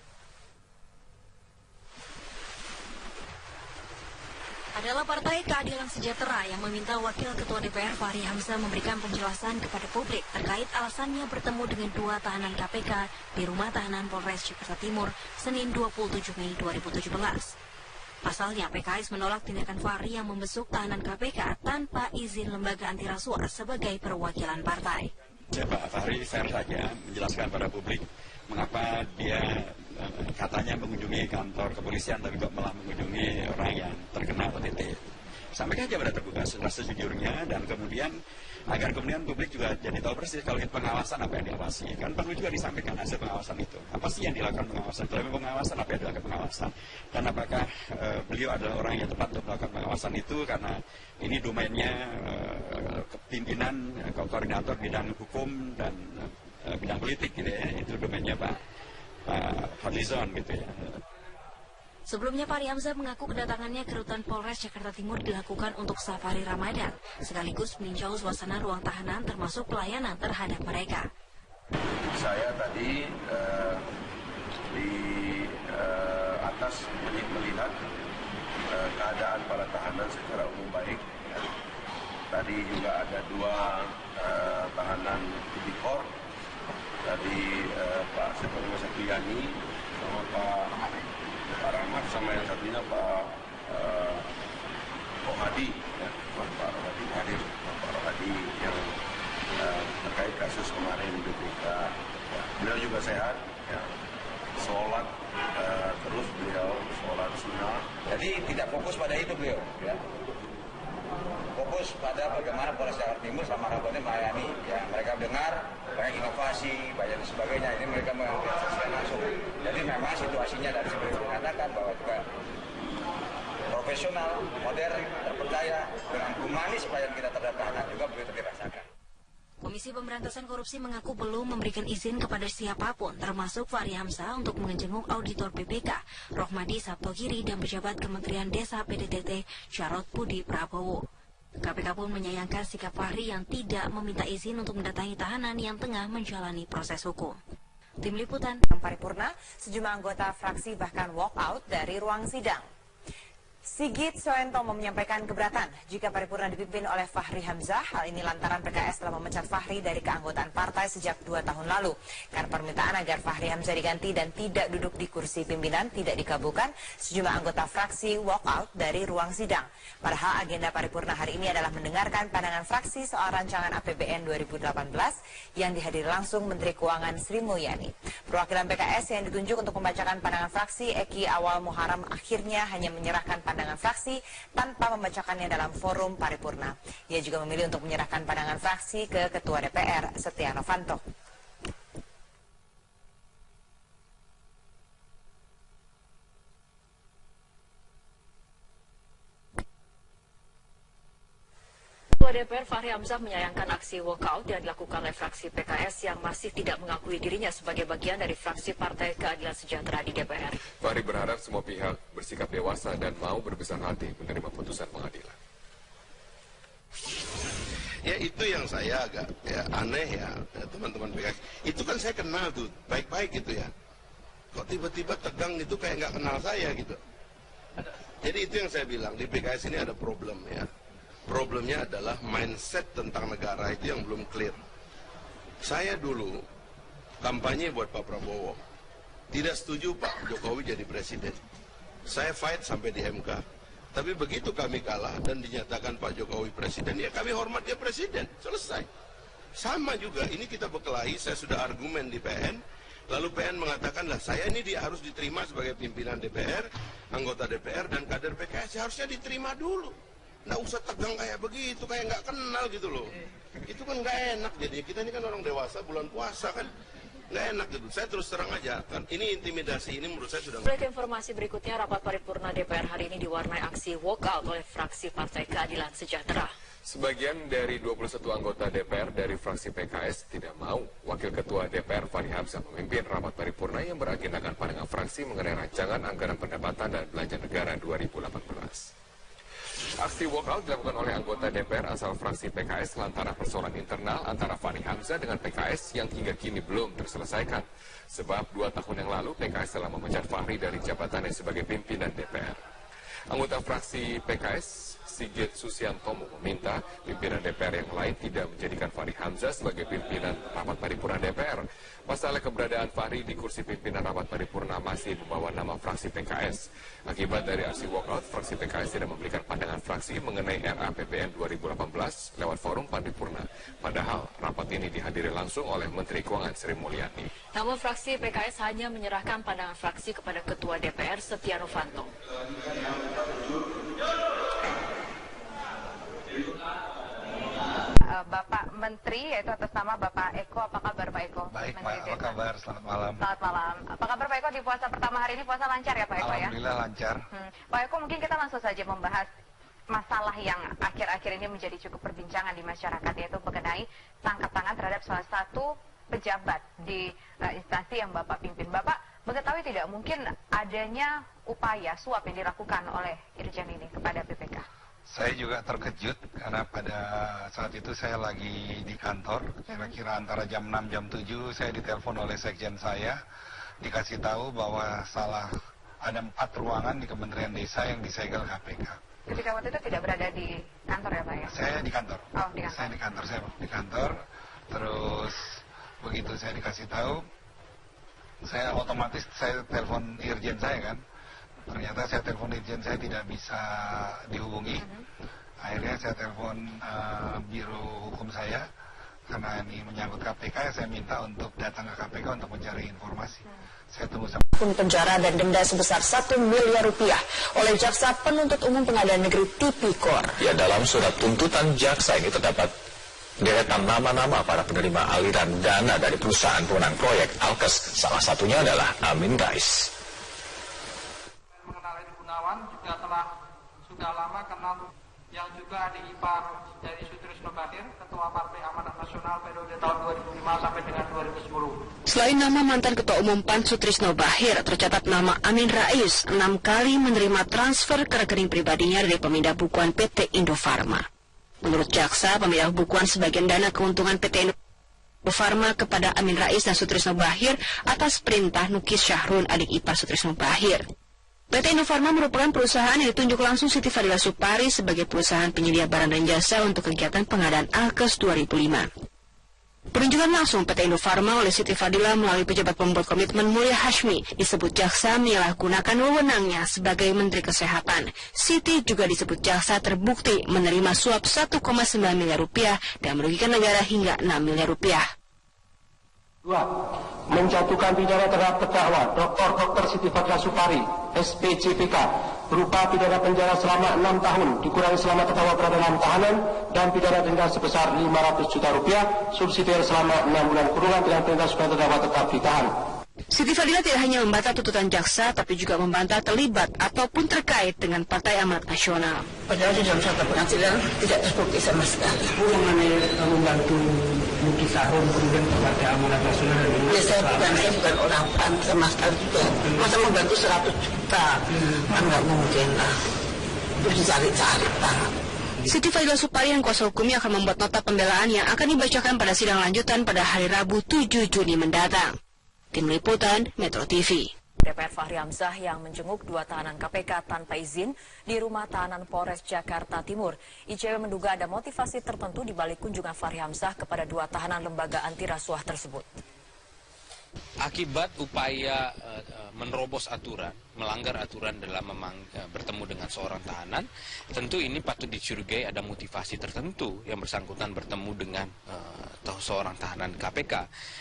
Adalah Partai Keadilan Sejahtera yang meminta Wakil Ketua DPR Fahri Hamzah memberikan penjelasan kepada publik terkait alasannya bertemu dengan 2 tahanan KPK di rumah tahanan Polres Jakarta Timur Senin 27 Mei 2017. Pasalnya PKS menolak tindakan Fahri yang membesuk tahanan KPK tanpa izin lembaga anti rasuah sebagai perwakilan partai. Ya, Pak Fahri fair saja menjelaskan pada publik mengapa dia katanya mengunjungi kantor kepolisian tapi kok malah mengunjungi orang yang terkena OTT. Sampaikan aja pada terbuka sejujurnya dan kemudian agar kemudian publik juga jadi tahu persis kalau pengawasan apa yang diawasi. Kan perlu juga disampaikan hasil pengawasan itu. Apa sih yang dilakukan pengawasan? Kalau pengawasan apa yang dilakukan pengawasan? Dan apakah beliau adalah orang yang tepat untuk melakukan pengawasan itu karena ini domainnya pimpinan koordinator bidang hukum dan bidang politik gitu ya. Itu domainnya Pak Fadlizon gitu ya. Sebelumnya Fahri Hamzah mengaku kedatangannya ke rutan Polres Jakarta Timur dilakukan untuk safari Ramadan, sekaligus meninjau suasana ruang tahanan termasuk pelayanan terhadap mereka. Saya tadi di atas melihat keadaan para tahanan secara umum baik. Ya. Tadi juga ada 2 tahanan tipikor. Tadi Pak Setriani sama Pak Rahmat sama yang satunya Pak Rohadi, ya. Pak Rohadi hadir, Pak Rohadi yang terkait kasus kemarin di BPK. Ya. Beliau juga sehat, ya. Sholat terus beliau sholat sunnah. Jadi tidak fokus pada itu beliau, ya. Fokus pada bagaimana Polres Jakarta Timur sama Kabupaten melayani, ya mereka dengar banyak inovasi, banyak dan sebagainya. Ini mereka mengakseskan langsung. Jadi memang situasinya dari seperti dikatakan bahwa juga profesional, modern, terpercaya dengan humanis pelayanan kita terhadap tahanan juga begitu dirasakan. Komisi Pemberantasan Korupsi mengaku belum memberikan izin kepada siapapun, termasuk Fahri Hamzah, untuk menjenguk auditor BPK, Rohmadi Sabtogiri, dan pejabat Kementerian Desa PDTT, Jarod Budi Prabowo. KPK pun menyayangkan sikap Fahri yang tidak meminta izin untuk mendatangi tahanan yang tengah menjalani proses hukum. Tim Liputan. Paripurna, sejumlah anggota fraksi bahkan walk out dari ruang sidang. Sigit Soentomo menyampaikan keberatan jika paripurna dipimpin oleh Fahri Hamzah. Hal ini lantaran PKS telah memecat Fahri dari keanggotaan partai sejak 2 tahun lalu. Karena permintaan agar Fahri Hamzah diganti dan tidak duduk di kursi pimpinan tidak dikabulkan, sejumlah anggota fraksi walk out dari ruang sidang. Padahal agenda paripurna hari ini adalah mendengarkan pandangan fraksi soal rancangan APBN 2018 yang dihadiri langsung Menteri Keuangan Sri Mulyani. Perwakilan PKS yang ditunjuk untuk membacakan pandangan fraksi, Eki Awal Muharam, akhirnya hanya menyerahkan pandangan fraksi tanpa membacakannya dalam forum paripurna. Ia juga memilih untuk menyerahkan pandangan fraksi ke Ketua DPR Setia Novanto. Ketua DPR Fahri Hamzah menyayangkan aksi walkout yang dilakukan oleh fraksi PKS yang masih tidak mengakui dirinya sebagai bagian dari fraksi Partai Keadilan Sejahtera di DPR. Fahri berharap semua pihak bersikap dewasa dan mau berbesar hati menerima putusan pengadilan. Ya itu yang saya agak aneh ya teman-teman PKS. Itu kan saya kenal tuh baik-baik gitu ya. Kok tiba-tiba tegang gitu kayak nggak kenal saya gitu. Jadi itu yang saya bilang di PKS ini ada problem ya. Problemnya adalah mindset tentang negara itu yang belum clear. Saya dulu kampanye buat Pak Prabowo. Tidak setuju Pak Jokowi jadi presiden. Saya fight sampai di MK. Tapi begitu kami kalah dan dinyatakan Pak Jokowi presiden, ya kami hormat dia presiden. Selesai. Sama juga, ini kita berkelahi, saya sudah argumen di PN. Lalu PN mengatakan, lah saya ini harus diterima sebagai pimpinan DPR, anggota DPR, dan kader PKS. Harusnya diterima dulu. Nggak usah tegang kayak begitu, kayak nggak kenal gitu loh. Itu kan nggak enak jadinya. Kita ini kan orang dewasa, bulan puasa kan. Nggak enak gitu. Saya terus terang aja, kan ini intimidasi, ini menurut saya sudah... Berikut informasi berikutnya, rapat paripurna DPR hari ini diwarnai aksi walkout oleh fraksi Partai Keadilan Sejahtera. Sebagian dari 21 anggota DPR dari fraksi PKS tidak mau Wakil Ketua DPR Fahri Hamzah memimpin rapat paripurna yang beragendakan pandangan fraksi mengenai rancangan anggaran pendapatan dan belanja negara 2018. Aksi walkout dilakukan oleh anggota DPR asal fraksi PKS lantaran persoalan internal antara Fahri Hamzah dengan PKS yang hingga kini belum terselesaikan. Sebab 2 tahun yang lalu PKS telah memecat Fahri dari jabatannya sebagai pimpinan DPR. Anggota fraksi PKS Sigit Susiantomo meminta pimpinan DPR yang lain tidak menjadikan Fahri Hamzah sebagai pimpinan rapat paripurna DPR. Pasalnya keberadaan Fahri di kursi pimpinan rapat paripurna masih membawa nama fraksi PKS. Akibat dari aksi walkout, fraksi PKS tidak memberikan pandangan fraksi mengenai RAPBN 2018 lewat forum paripurna. Padahal rapat ini dihadiri langsung oleh Menteri Keuangan Sri Mulyani. Namun fraksi PKS hanya menyerahkan pandangan fraksi kepada Ketua DPR Setia Novanto. Bapak Menteri, yaitu atas nama Bapak Eko. Apa kabar Pak Eko? Baik Pak, apa kabar? Selamat malam. Selamat malam. Apa kabar Pak Eko di puasa pertama hari ini? Puasa lancar ya Pak Eko ya? Alhamdulillah lancar. Pak Eko, mungkin kita langsung saja membahas masalah yang akhir-akhir ini menjadi cukup perbincangan di masyarakat, yaitu mengenai tangkap tangan terhadap salah satu pejabat di instansi yang Bapak pimpin. Bapak mengetahui tidak mungkin adanya upaya suap yang dilakukan oleh Irjen ini kepada BPK? Saya juga terkejut karena pada saat itu saya lagi di kantor, kira-kira antara jam 6 jam 7 saya ditelepon oleh sekjen saya, dikasih tahu bahwa ada 4 ruangan di Kementerian Desa yang disegel KPK. Ketika waktu itu tidak berada di kantor ya Pak ya? Saya di kantor. Oh, di kantor. Saya di kantor. Terus begitu saya dikasih tahu, saya otomatis telepon Irjen saya kan. Ternyata saya telepon Irjen saya tidak bisa dihubungi. Akhirnya saya telepon biro hukum saya, karena ini menyangkut KPK, saya minta untuk datang ke KPK untuk mencari informasi. Saya tunggu sampai penjara dan denda sebesar 1 miliar rupiah oleh Jaksa Penuntut Umum Pengadilan Negeri Tipikor. Ya, dalam surat tuntutan jaksa ini terdapat deretan nama-nama para penerima aliran dana dari perusahaan pemenang proyek Alkes. Salah satunya adalah Amin Rais. Juga sudah lama kenal, yang juga adik ipar dari Sutrisno Bahir, Ketua Partai Amanat Nasional periode tahun 2005 sampai dengan 2010. Selain nama mantan Ketua Umum PAN Sutrisno Bahir, tercatat nama Amin Rais 6 kali menerima transfer ke rekening pribadinya dari pemindah bukuan PT Indofarma. Menurut jaksa, pemindah bukuan sebagian dana keuntungan PT Indofarma kepada Amin Rais dan Sutrisno Bahir atas perintah Nukis Syahrun, adik ipar Sutrisno Bahir. PT Indofarma merupakan perusahaan yang ditunjuk langsung Siti Fadila Supari sebagai perusahaan penyedia barang dan jasa untuk kegiatan pengadaan Alkes 2005. Penunjukan langsung PT Indofarma oleh Siti Fadila melalui pejabat pembuat komitmen Mulia Hashmi disebut jaksa menyalahgunakan wewenangnya sebagai Menteri Kesehatan. Siti juga disebut jaksa terbukti menerima suap 1,9 miliar rupiah dan merugikan negara hingga 6 miliar rupiah. 2. Menjatuhkan pidana terhadap terdakwa Dr. Siti Fadila Supari, SPJPK, berupa pidana penjara selama 6 tahun dikurangi selama terdakwa berada dalam tahanan dan pidana denda sebesar 500 juta rupiah, subsidiar selama 6 bulan kurungan dengan perintah supaya terdakwa tetap ditahan. Siti Fadila tidak hanya membantah tuntutan jaksa, tapi juga membantah terlibat ataupun terkait dengan Partai Amanat Nasional. Padahal di dalam satu pengadilan tidak terbukti sama sekali. Mengenai membantu Nukis Syahrun kemudian ke Partai Amanat Nasional. Ya saya bukan orang PAN sama sekali juga. Masa membantu 100 juta? Kan nggak mungkin lah. Itu dicari-cari Pak. Siti Fadilah Supari dan kuasa hukumnya akan membuat nota pembelaan yang akan dibacakan pada sidang lanjutan pada hari Rabu 7 Juni mendatang. Tim Liputan Metro TV. DPR Fahri Hamzah yang menjenguk 2 tahanan KPK tanpa izin di rumah tahanan Polres Jakarta Timur. ICW menduga ada motivasi tertentu di balik kunjungan Fahri Hamzah kepada 2 tahanan lembaga anti rasuah tersebut. Akibat upaya menerobos aturan, melanggar aturan dalam bertemu dengan seorang tahanan, tentu ini patut dicurigai ada motivasi tertentu yang bersangkutan bertemu dengan seorang tahanan KPK,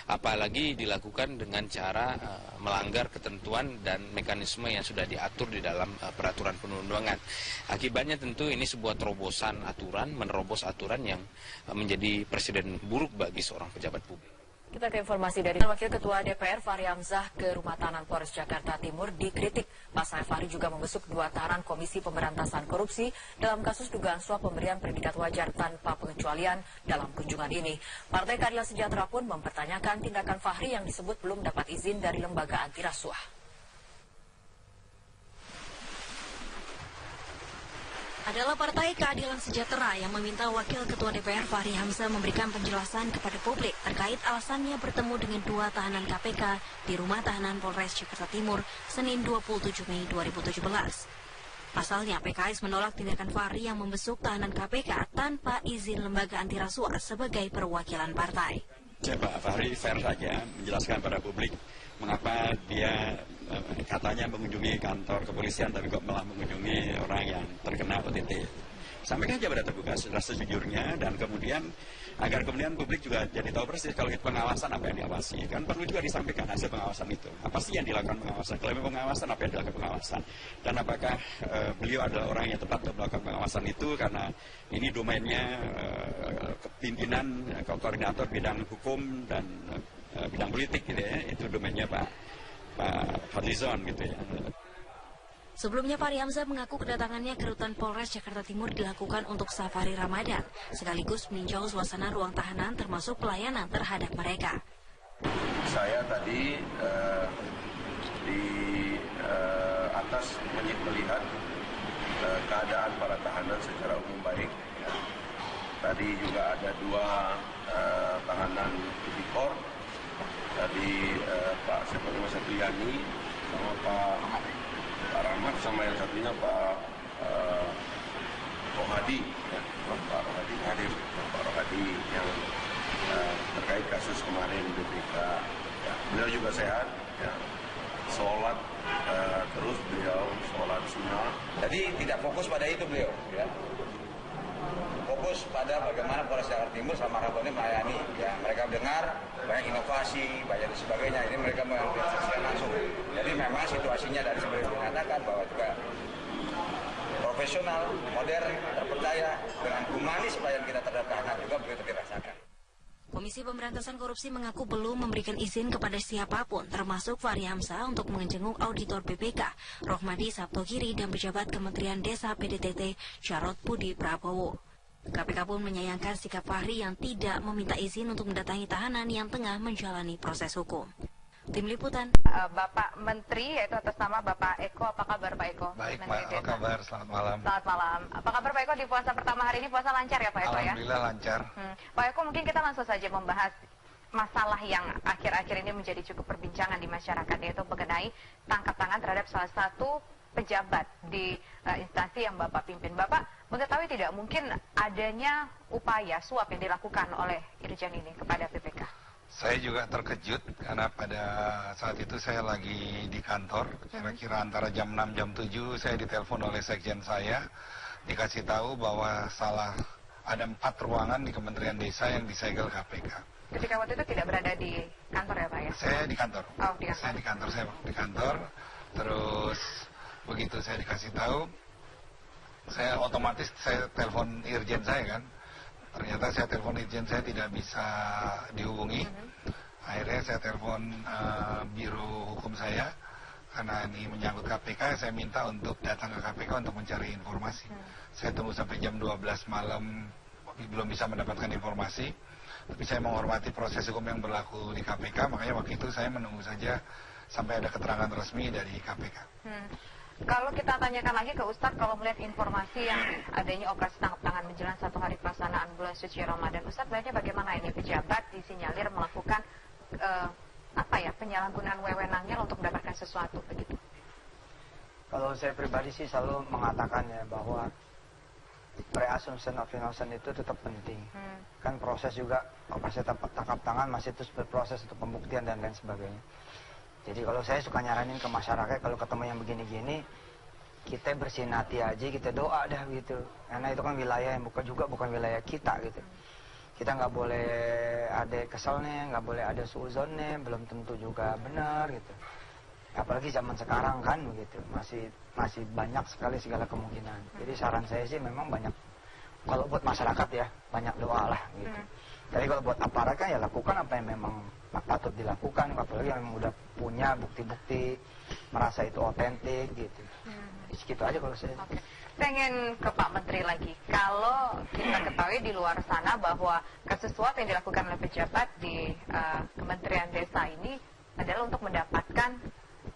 apalagi dilakukan dengan cara melanggar ketentuan dan mekanisme yang sudah diatur di dalam peraturan perundang-undangan. Akibatnya tentu ini sebuah terobosan aturan, menerobos aturan yang menjadi presiden buruk bagi seorang pejabat publik. Kita ke informasi dari Wakil Ketua DPR Fahri Hamzah ke rumah tahanan Polres Jakarta Timur dikritik. Pasalnya Fahri juga membesuk 2 tahanan Komisi Pemberantasan Korupsi dalam kasus dugaan suap pemberian predikat wajar tanpa pengecualian dalam kunjungan ini. Partai Keadilan Sejahtera pun mempertanyakan tindakan Fahri yang disebut belum dapat izin dari lembaga anti rasuah. Adalah Partai Keadilan Sejahtera yang meminta Wakil Ketua DPR Fahri Hamzah memberikan penjelasan kepada publik terkait alasannya bertemu dengan 2 tahanan KPK di rumah tahanan Polres Jakarta Timur Senin 27 Mei 2017. Pasalnya PKS menolak tindakan Fahri yang membesuk tahanan KPK tanpa izin lembaga anti rasuah sebagai perwakilan partai. Pak Fahri fair saja menjelaskan pada publik mengapa dia katanya mengunjungi kantor kepolisian tapi kok malah mengunjungi orang yang terkena OTT. Sampaikan aja pada terbuka secara sejujurnya dan kemudian agar kemudian publik juga jadi tahu persis kalau itu pengawasan apa yang diawasi. Kan perlu juga disampaikan hasil pengawasan itu. Apa sih yang dilakukan pengawasan? Kalau memang pengawasan apa yang dilakukan pengawasan? Dan apakah beliau adalah orang yang tepat untuk melakukan pengawasan itu karena ini domainnya pimpinan koordinator bidang hukum dan bidang politik gitu ya. Itu domainnya Pak Fadlizon gitu ya. Sebelumnya Fahri Hamzah mengaku kedatangannya ke rutan Polres Jakarta Timur dilakukan untuk safari Ramadan, sekaligus meninjau suasana ruang tahanan termasuk pelayanan terhadap mereka. Saya tadi di atas melihat keadaan para tahanan secara umum baik. Ya. Tadi juga ada 2 tahanan tipikor. Tadi Pak Satriani sama Pak Rahmat sama yang satunya Pak Rohadi, ya. Pak Rohadi hadir, Pak Rohadi yang terkait kasus kemarin BPK. Ya. Beliau juga sehat, ya. Sholat terus beliau sholat sunnah. Jadi tidak fokus pada itu beliau, ya. Fokus pada bagaimana Polres Jakarta Timur sama Ramadan ini melayani. Ya, mereka dengar banyak inovasi, banyak dan sebagainya. Ini mereka mengambil langsung. Jadi memang situasinya dari seperti dikatakan bahwa juga profesional, modern, terpercaya dengan humanis pelayanan kita terhadap tahanan juga begitu dirasakan. Komisi Pemberantasan Korupsi mengaku belum memberikan izin kepada siapapun, termasuk Fahri Hamzah untuk menjenguk auditor BPK, Rohmadi Sabtogiri dan pejabat Kementerian Desa PDTT, Jarod Budi Prabowo. KPK pun menyayangkan sikap Fahri yang tidak meminta izin untuk mendatangi tahanan yang tengah menjalani proses hukum. Tim Liputan. Bapak Menteri, yaitu atas nama Bapak Eko, apa kabar Pak Eko? Baik Pak, apa kabar? Selamat malam. Selamat malam. Apa kabar Pak Eko di puasa pertama hari ini? Puasa lancar ya Pak Eko ya? Alhamdulillah lancar. Pak Eko, mungkin kita langsung saja membahas masalah yang akhir-akhir ini menjadi cukup perbincangan di masyarakat, yaitu mengenai tangkap tangan terhadap salah satu pejabat di instansi yang Bapak pimpin. Bapak mengetahui tidak mungkin adanya upaya suap yang dilakukan oleh Irjen ini kepada BPK? Saya juga terkejut karena pada saat itu saya lagi di kantor, kira-kira antara jam 6 jam 7 saya ditelepon oleh sekjen saya, dikasih tahu bahwa ada 4 ruangan di Kementerian Desa yang disegel KPK. Ketika waktu itu tidak berada di kantor ya Pak ya? Saya di kantor. Oh, di kantor. Saya di kantor, terus begitu saya dikasih tahu, saya otomatis telepon Irjen saya kan. Ternyata saya telepon Irjen saya tidak bisa dihubungi. Akhirnya saya telepon biro hukum saya, karena ini menyangkut KPK, saya minta untuk datang ke KPK untuk mencari informasi. Saya tunggu sampai jam 12 malam, belum bisa mendapatkan informasi. Tapi saya menghormati proses hukum yang berlaku di KPK, makanya waktu itu saya menunggu saja sampai ada keterangan resmi dari KPK. Kalau kita tanyakan lagi ke Ustadz, kalau melihat informasi yang adanya operasi tangkap tangan menjelang 1 hari pelaksanaan bulan suci Ramadan, Ustadz melihatnya bagaimana ini pejabat disinyalir melakukan penyalahgunaan wewenangnya untuk mendapatkan sesuatu begitu? Kalau saya pribadi sih selalu mengatakan ya bahwa pre-assumption of innocence itu tetap penting. Kan proses juga operasi tangkap tangan masih terus berproses untuk pembuktian dan lain sebagainya. Jadi kalau saya suka nyaranin ke masyarakat kalau ketemu yang begini-gini, kita bersihin hati aja, kita doa dah gitu. Karena itu kan wilayah yang bukan wilayah kita gitu. Kita nggak boleh ada keselnya, nggak boleh ada suuzonnya, belum tentu juga benar gitu. Apalagi zaman sekarang kan begitu, masih banyak sekali segala kemungkinan. Jadi saran saya sih memang banyak, kalau buat masyarakat ya banyak doa lah gitu. Tapi kalau buat aparat kan ya lakukan apa yang memang patut dilakukan, apalagi yang udah punya bukti-bukti merasa itu otentik gitu. Segitu aja kalau saya. Saya ingin ke Pak Menteri lagi. Kalau kita ketahui di luar sana bahwa sesuatu yang dilakukan oleh pejabat di Kementerian Desa ini adalah untuk mendapatkan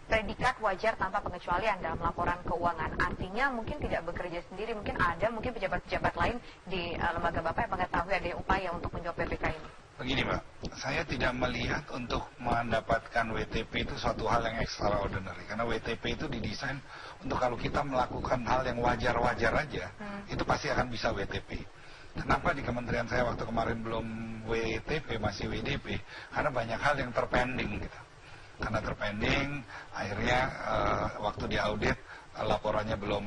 predikat wajar tanpa pengecualian dalam laporan keuangan. Artinya mungkin tidak bekerja sendiri, mungkin pejabat-pejabat lain di lembaga Bapak yang mengetahui ada upaya untuk menjawab PPK ini. Begini Mbak, saya tidak melihat untuk mendapatkan WTP itu suatu hal yang extraordinary. Karena WTP itu didesain untuk kalau kita melakukan hal yang wajar-wajar aja, itu pasti akan bisa WTP. Kenapa di kementerian saya waktu kemarin belum WTP, masih WDP? Karena banyak hal yang terpending gitu. Karena terpending, akhirnya waktu diaudit laporannya belum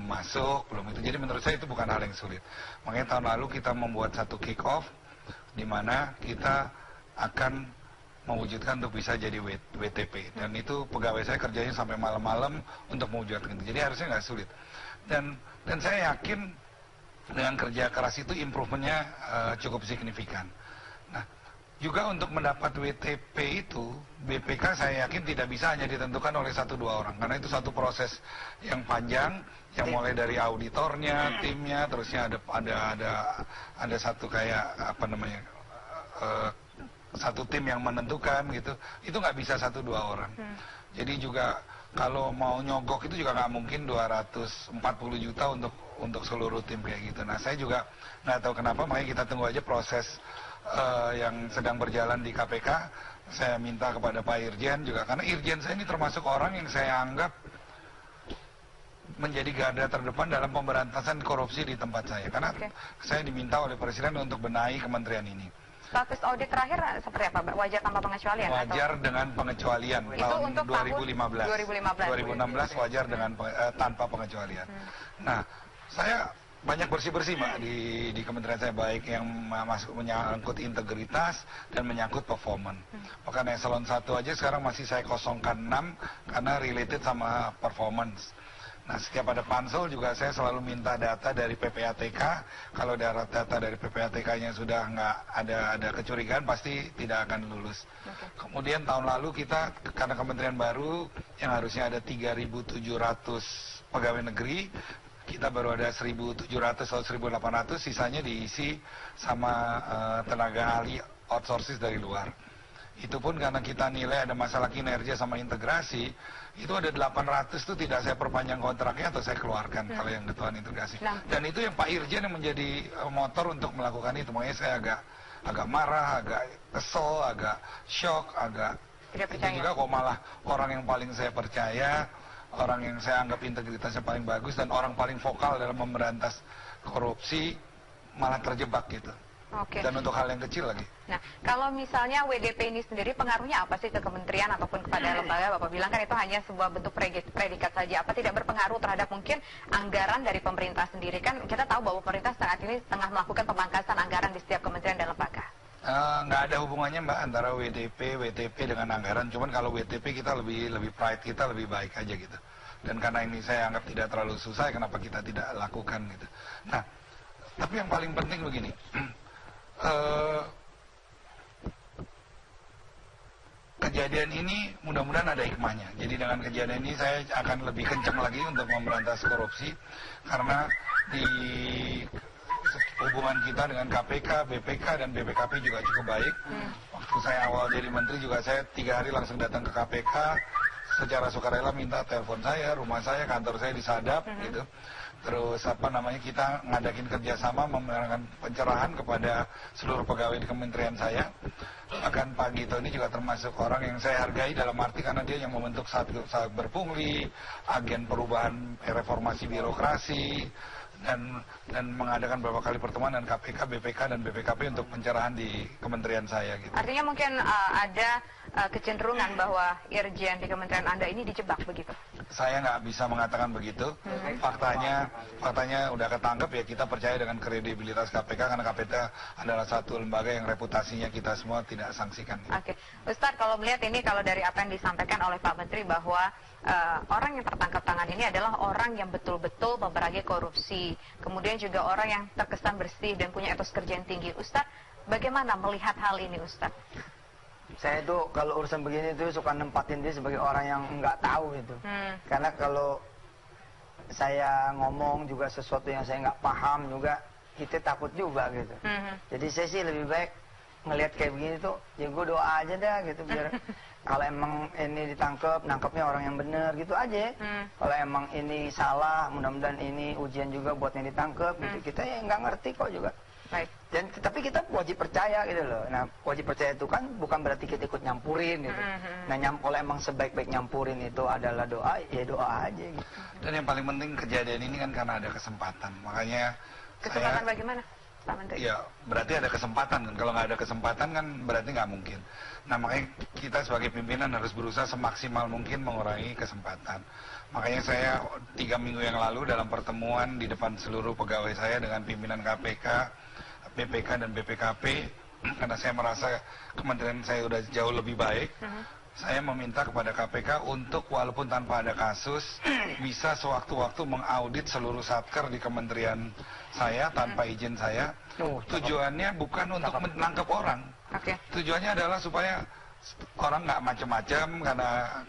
masuk, belum itu. Jadi menurut saya itu bukan hal yang sulit. Makanya tahun lalu kita membuat satu kick off di mana kita akan mewujudkan untuk bisa jadi WTP, dan itu pegawai saya kerjanya sampai malam-malam untuk mewujudkan itu. Jadi harusnya nggak sulit. Dan saya yakin dengan kerja keras itu improvementnya cukup signifikan. Nah, juga untuk mendapat WTP itu, BPK saya yakin tidak bisa hanya ditentukan oleh 1-2 orang, karena itu satu proses yang panjang, yang mulai dari auditornya, timnya, terusnya ada satu kayak satu tim yang menentukan gitu. Itu nggak bisa 1-2 orang. Jadi juga kalau mau nyogok itu juga nggak mungkin 240 juta untuk seluruh tim kayak gitu. Nah, saya juga nggak tahu kenapa, makanya kita tunggu aja proses yang sedang berjalan di KPK. Saya minta kepada Pak Irjen juga, karena Irjen saya ini termasuk orang yang saya anggap menjadi garda terdepan dalam pemberantasan korupsi di tempat saya. Karena saya diminta oleh Presiden untuk benahi kementerian ini. Status audit terakhir seperti apa, Mbak? Wajar tanpa pengecualian? Wajar atau? dengan pengecualian. Itu tahun untuk 2016 wajar dengan tanpa pengecualian. Nah, saya banyak bersih-bersih Mbak di kementerian saya, baik yang menyangkut integritas dan menyangkut performance. Bahkan eselon 1 aja sekarang masih saya kosongkan 6 karena related sama performance. Nah, setiap ada pansel juga saya selalu minta data dari PPATK. Kalau data dari PPATK-nya sudah nggak ada kecurigaan, pasti tidak akan lulus. Kemudian tahun lalu kita, karena kementerian baru yang harusnya ada 3.700 pegawai negeri, kita baru ada 1.700 atau 1.800, sisanya diisi sama tenaga ahli outsourcing dari luar. Itu pun karena kita nilai ada masalah kinerja sama integrasi, itu ada 800 itu tidak saya perpanjang kontraknya atau saya keluarkan kalau yang ketuaan integrasi. Dan itu yang Pak Irjen yang menjadi motor untuk melakukan itu. Makanya saya agak marah, agak kesel, agak shock, agak itu juga kok malah orang yang paling saya percaya, orang yang saya anggap integritasnya paling bagus dan orang paling vokal dalam memberantas korupsi malah terjebak gitu. Dan untuk hal yang kecil lagi. Nah, kalau misalnya WDP ini sendiri pengaruhnya apa sih ke kementerian ataupun kepada lembaga? Bapak bilang kan itu hanya sebuah bentuk predikat saja. Apa tidak berpengaruh terhadap mungkin anggaran dari pemerintah sendiri? Kan kita tahu bahwa pemerintah saat ini tengah melakukan pemangkasan anggaran di setiap kementerian dan lembaga. Nggak ada hubungannya Mbak antara WTP dengan anggaran. Cuman kalau WTP kita lebih pride kita lebih baik aja gitu. Dan karena ini saya anggap tidak terlalu susah, kenapa kita tidak lakukan gitu. Nah, tapi yang paling penting begini. Kejadian ini mudah-mudahan ada hikmahnya. Jadi dengan kejadian ini saya akan lebih kencang lagi untuk memberantas korupsi, karena di hubungan kita dengan KPK, BPK dan BPKP juga cukup baik. Waktu saya awal jadi menteri juga saya 3 hari langsung datang ke KPK, secara sukarela minta telepon saya, rumah saya, kantor saya disadap gitu. Terus kita ngadakin kerjasama memberikan pencerahan kepada seluruh pegawai di kementerian saya. Bahkan Pak Gito ini juga termasuk orang yang saya hargai dalam arti karena dia yang membentuk Satgas Berpungli, agen perubahan reformasi birokrasi, dan mengadakan beberapa kali pertemuan dengan KPK, BPK, dan BPKP untuk pencerahan di kementerian saya. Gitu. Artinya mungkin ada kecenderungan bahwa Irjen di kementerian Anda ini dijebak begitu? Saya nggak bisa mengatakan begitu. Faktanya udah ketangkep ya, kita percaya dengan kredibilitas KPK karena KPK adalah satu lembaga yang reputasinya kita semua tidak sangsikan. Oke, Ustadz, kalau melihat ini, kalau dari apa yang disampaikan oleh Pak Menteri bahwa orang yang tertangkap tangan ini adalah orang yang betul-betul memerangi korupsi, kemudian juga orang yang terkesan bersih dan punya etos kerja yang tinggi. Ustadz, bagaimana melihat hal ini, Ustadz? Saya itu kalau urusan begini tuh suka nempatin dia sebagai orang yang nggak tahu gitu. Karena kalau saya ngomong juga sesuatu yang saya nggak paham juga, kita takut juga gitu. Jadi saya sih lebih baik ngelihat kayak begini tuh, ya gue doa aja dah gitu, biar kalau emang ini ditangkap, nangkapnya orang yang benar gitu aja. Kalau emang ini salah, mudah-mudahan ini ujian juga buat yang ditangkap gitu. Kita ya nggak ngerti kok juga. Baik. Dan tapi kita wajib percaya gitu loh. Nah, wajib percaya itu kan bukan berarti kita ikut nyampurin gitu. Nah, kalau emang sebaik-baik nyampurin itu adalah doa, ya doa aja gitu. Dan yang paling penting kejadian ini kan karena ada kesempatan. Makanya kesempatan bagaimana? Ya, berarti ada kesempatan kan. Kalau nggak ada kesempatan kan berarti nggak mungkin. Nah, makanya kita sebagai pimpinan harus berusaha semaksimal mungkin mengurangi kesempatan. Makanya saya 3 minggu yang lalu dalam pertemuan di depan seluruh pegawai saya dengan pimpinan KPK, BPK, dan BPKP, karena saya merasa kementerian saya udah jauh lebih baik, saya meminta kepada KPK untuk walaupun tanpa ada kasus, bisa sewaktu-waktu mengaudit seluruh satker di kementerian saya tanpa izin saya. Tujuannya bukan untuk menangkap orang. Tujuannya adalah supaya orang nggak macam-macam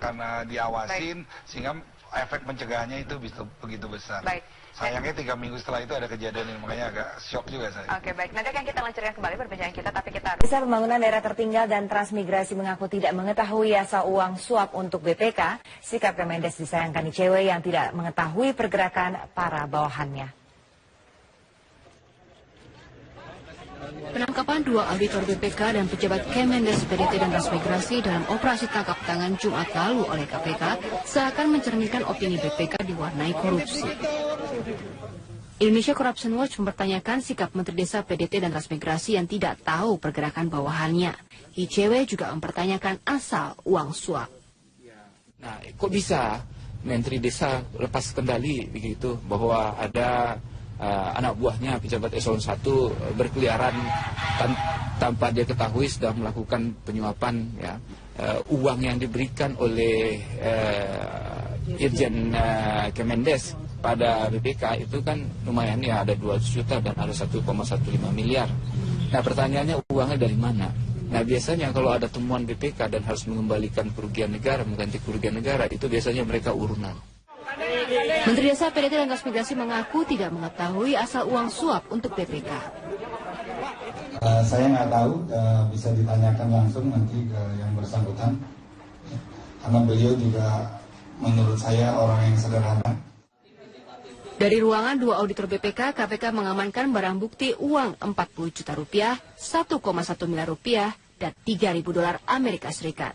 karena diawasin, sehingga efek pencegahannya itu begitu besar. Sayangnya 3 minggu setelah itu ada kejadian ini, makanya agak shock juga saya. Oke, baik. Nanti akan kita lanjutkan kembali perbincangan kita, tapi kita harus... Desa Pembangunan Daerah Tertinggal dan Transmigrasi mengaku tidak mengetahui asal uang suap untuk BPK. Sikap Kemendes disayangkan ICW yang tidak mengetahui pergerakan para bawahannya. Penangkapan 2 auditor BPK dan pejabat Kemendes PDT dan Transmigrasi dalam operasi tangkap tangan Jumat lalu oleh KPK seakan mencerminkan opini BPK diwarnai korupsi. Indonesia Corruption Watch mempertanyakan sikap Menteri Desa PDT dan Transmigrasi yang tidak tahu pergerakan bawahannya. ICW juga mempertanyakan asal uang suap. Nah, kok bisa Menteri Desa lepas kendali begitu bahwa ada anak buahnya pejabat eselon 1 berkeliaran tanpa dia ketahui sedang melakukan penyuapan, ya. Uang yang diberikan oleh Irjen Kemendes pada BPK itu kan lumayan, ya, ada 200 juta dan ada 1,15 miliar. Nah, pertanyaannya uangnya dari mana? Nah, biasanya kalau ada temuan BPK dan harus mengembalikan kerugian negara, mengganti kerugian negara, itu biasanya mereka urunan. Menteri Desa PDT dan Transmigrasi mengaku tidak mengetahui asal uang suap untuk BPK. Saya nggak tahu, bisa ditanyakan langsung nanti ke yang bersangkutan. Karena beliau juga menurut saya orang yang sederhana. Dari ruangan 2 auditor BPK, KPK mengamankan barang bukti uang 40 juta rupiah, 1,1 miliar rupiah, dan 3.000 dolar Amerika Serikat.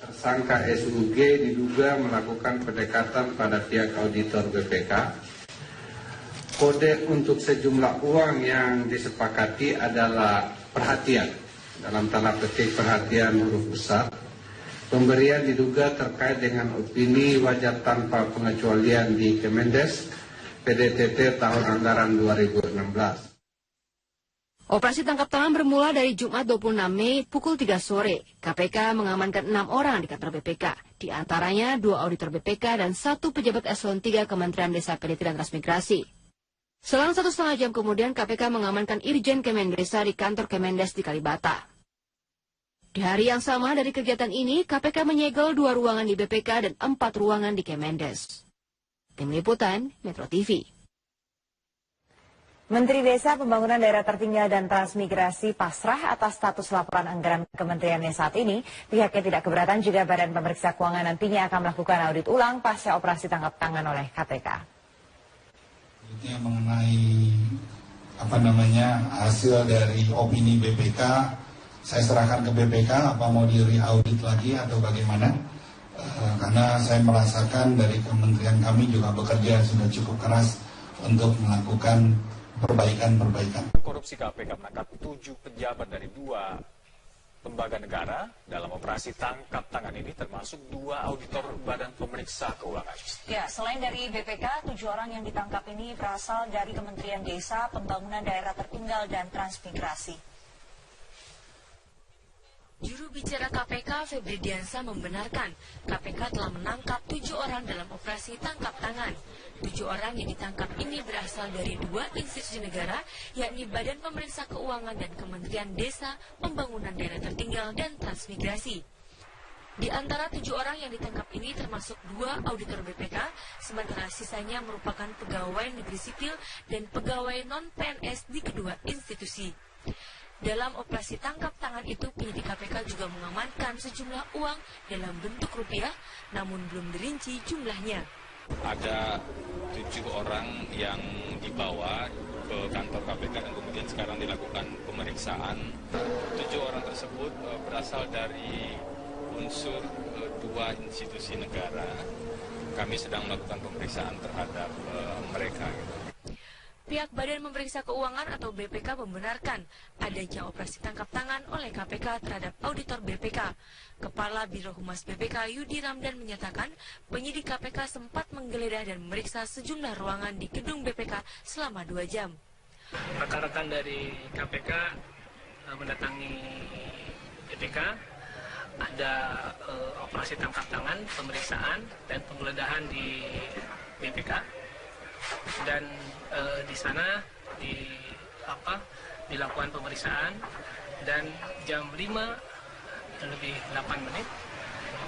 Tersangka SUG diduga melakukan pendekatan pada pihak auditor BPK. Kode untuk sejumlah uang yang disepakati adalah perhatian, dalam tanda petik perhatian huruf besar. Pemberian diduga terkait dengan opini wajar tanpa pengecualian di Kemendes PDTT tahun anggaran 2016. Operasi tangkap tangan bermula dari Jumat 26 Mei pukul 3 sore. KPK mengamankan 6 orang di kantor BPK. Di antaranya 2 auditor BPK dan 1 pejabat eselon 3 Kementerian Desa PDT dan Transmigrasi. Selang 1,5 jam kemudian KPK mengamankan Irjen Kemendesa di kantor Kemendes di Kalibata. Di hari yang sama dari kegiatan ini, KPK menyegel 2 ruangan di BPK dan 4 ruangan di Kemendes. Tim Liputan, Metro TV. Menteri Desa, Pembangunan Daerah Tertinggal dan Transmigrasi pasrah atas status laporan anggaran kementeriannya saat ini. Pihaknya tidak keberatan jika Badan Pemeriksa Keuangan nantinya akan melakukan audit ulang pasca operasi tangkap tangan oleh KPK. Ini mengenai hasil dari opini BPK, saya serahkan ke BPK apa mau di-audit lagi atau bagaimana. Karena saya merasakan dari kementerian kami juga bekerja sudah cukup keras untuk melakukan perbaikan-perbaikan. Korupsi KPK menangkap 7 pejabat dari 2 lembaga negara dalam operasi tangkap tangan ini, termasuk 2 auditor Badan Pemeriksa Keuangan. Ya, selain dari BPK, 7 orang yang ditangkap ini berasal dari Kementerian Desa, Pembangunan Daerah Tertinggal dan Transmigrasi. Juru bicara KPK Febri Diansyah membenarkan KPK telah menangkap 7 orang dalam operasi tangkap tangan. 7 orang yang ditangkap ini berasal dari 2 institusi negara, yakni Badan Pemeriksa Keuangan dan Kementerian Desa, Pembangunan Daerah Tertinggal dan Transmigrasi. Di antara 7 orang yang ditangkap ini termasuk 2 auditor BPK, sementara sisanya merupakan pegawai negeri sipil dan pegawai non-PNS di kedua institusi. Dalam operasi tangkap tangan itu, penyidik KPK juga mengamankan sejumlah uang dalam bentuk rupiah, namun belum dirinci jumlahnya. Ada 7 orang yang dibawa ke kantor KPK dan kemudian sekarang dilakukan pemeriksaan. 7 orang tersebut berasal dari unsur 2 institusi negara. Kami sedang melakukan pemeriksaan terhadap mereka. Pihak Badan Pemeriksa Keuangan atau BPK membenarkan adanya operasi tangkap tangan oleh KPK terhadap auditor BPK. Kepala Biro Humas BPK Yudi Ramdan menyatakan penyidik KPK sempat menggeledah dan memeriksa sejumlah ruangan di gedung BPK selama 2 jam. Rekan-rekan dari KPK mendatangi BPK, ada operasi tangkap tangan, pemeriksaan dan penggeledahan di BPK. Dan di sana dilakukan pemeriksaan, dan jam 5:08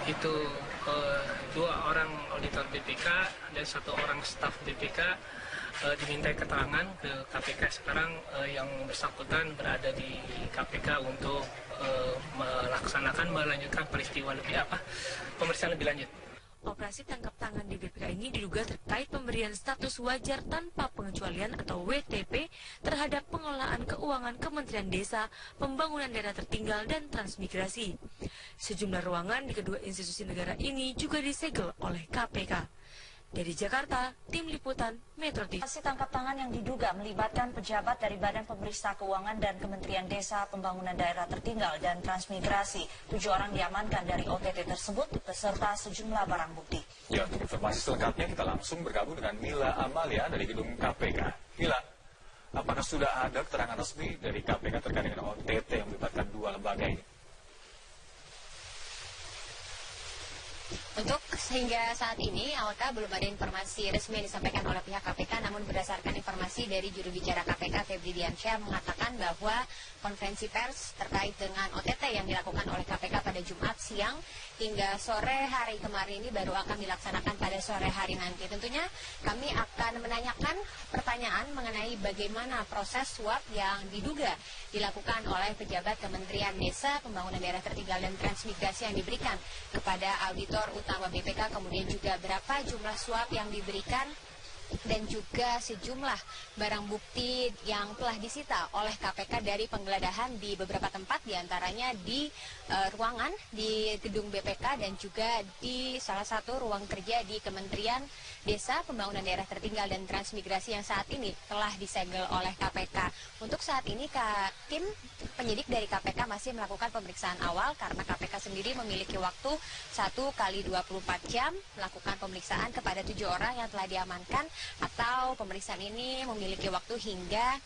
itu 2 orang auditor BPK dan 1 orang staf BPK dimintai keterangan ke KPK. Sekarang yang bersangkutan berada di KPK untuk melanjutkan peristiwa pemeriksaan lebih lanjut. Operasi tangkap tangan di BPK ini diduga terkait pemberian status wajar tanpa pengecualian atau WTP terhadap pengelolaan keuangan Kementerian Desa, Pembangunan Daerah Tertinggal dan Transmigrasi. Sejumlah ruangan di kedua institusi negara ini juga disegel oleh KPK. Dari Jakarta, Tim Liputan Metro TV. Operasi tangkap tangan yang diduga melibatkan pejabat dari Badan Pemeriksa Keuangan dan Kementerian Desa, Pembangunan Daerah Tertinggal dan Transmigrasi. 7 orang diamankan dari OTT tersebut beserta sejumlah barang bukti. Ya, untuk informasi selengkapnya kita langsung bergabung dengan Mila Amalia dari gedung KPK. Mila, apakah sudah ada keterangan resmi dari KPK terkait dengan OTT yang melibatkan 2 lembaga ini? Untuk sehingga saat ini, Alka, belum ada informasi resmi yang disampaikan oleh pihak KPK, namun berdasarkan informasi dari juru bicara KPK, Febri Diansyah, mengatakan bahwa konferensi pers terkait dengan OTT yang dilakukan oleh KPK pada Jumat siang hingga sore hari kemarin ini baru akan dilaksanakan pada sore hari nanti. Tentunya kami akan menanyakan pertanyaan mengenai bagaimana proses suap yang diduga dilakukan oleh pejabat Kementerian Desa, Pembangunan Daerah Tertinggal dan Transmigrasi yang diberikan kepada auditor utama BPK, kemudian juga berapa jumlah suap yang diberikan dan juga sejumlah barang bukti yang telah disita oleh KPK dari penggeledahan di beberapa tempat, diantaranya di ruangan di gedung BPK dan juga di salah satu ruang kerja di Kementerian Desa, Pembangunan Daerah Tertinggal dan Transmigrasi yang saat ini telah disegel oleh KPK. Untuk saat ini tim penyidik dari KPK masih melakukan pemeriksaan awal karena KPK sendiri memiliki waktu 1 kali 24 jam melakukan pemeriksaan kepada 7 orang yang telah diamankan, atau pemeriksaan ini memiliki waktu hingga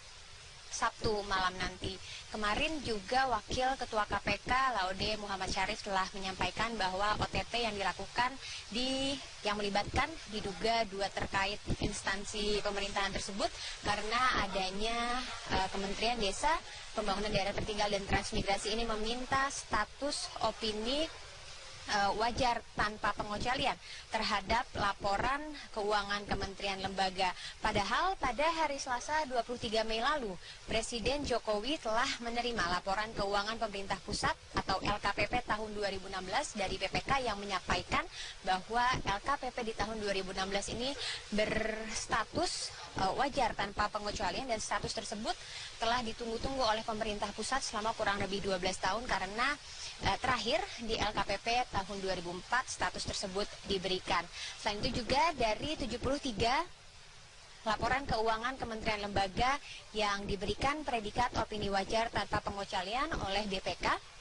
Sabtu malam nanti. Kemarin juga Wakil Ketua KPK Laude Muhammad Syarif telah menyampaikan bahwa OTT yang dilakukan yang melibatkan diduga 2 terkait instansi pemerintahan tersebut karena adanya Kementerian Desa, Pembangunan Daerah Tertinggal dan Transmigrasi ini meminta status opini wajar tanpa pengecualian terhadap laporan keuangan kementerian lembaga. Padahal pada hari Selasa 23 Mei lalu, Presiden Jokowi telah menerima laporan keuangan pemerintah pusat atau LKPP tahun 2016 dari BPK yang menyampaikan bahwa LKPP di tahun 2016 ini berstatus wajar tanpa pengecualian, dan status tersebut telah ditunggu-tunggu oleh pemerintah pusat selama kurang lebih 12 tahun karena terakhir di LKPP tahun 2004 status tersebut diberikan. Selain itu juga dari 73 laporan keuangan kementerian lembaga yang diberikan predikat opini wajar tanpa pengecualian oleh BPK,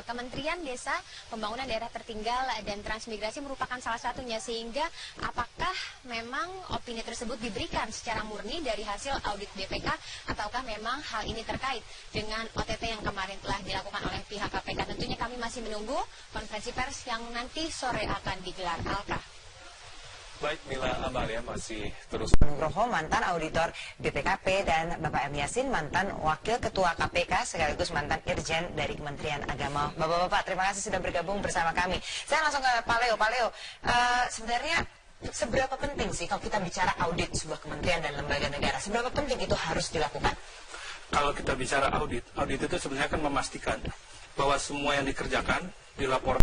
Kementerian Desa, Pembangunan Daerah Tertinggal dan Transmigrasi merupakan salah satunya, sehingga apakah memang opini tersebut diberikan secara murni dari hasil audit BPK ataukah memang hal ini terkait dengan OTT yang kemarin telah dilakukan oleh pihak KPK. Tentunya kami masih menunggu konferensi pers yang nanti sore akan digelar. Alka. Baik, Mila Amalia masih terus. Nugroho, mantan auditor BPKP, dan Bapak M. Yasin, mantan wakil ketua KPK sekaligus mantan Irjen dari Kementerian Agama. Bapak-bapak, terima kasih sudah bergabung bersama kami. Saya langsung ke Pak Leo. Pak Leo, sebenarnya seberapa penting sih kalau kita bicara audit sebuah kementerian dan lembaga negara? Seberapa penting itu harus dilakukan? Kalau kita bicara audit itu sebenarnya kan memastikan bahwa semua yang dikerjakan dilaporkan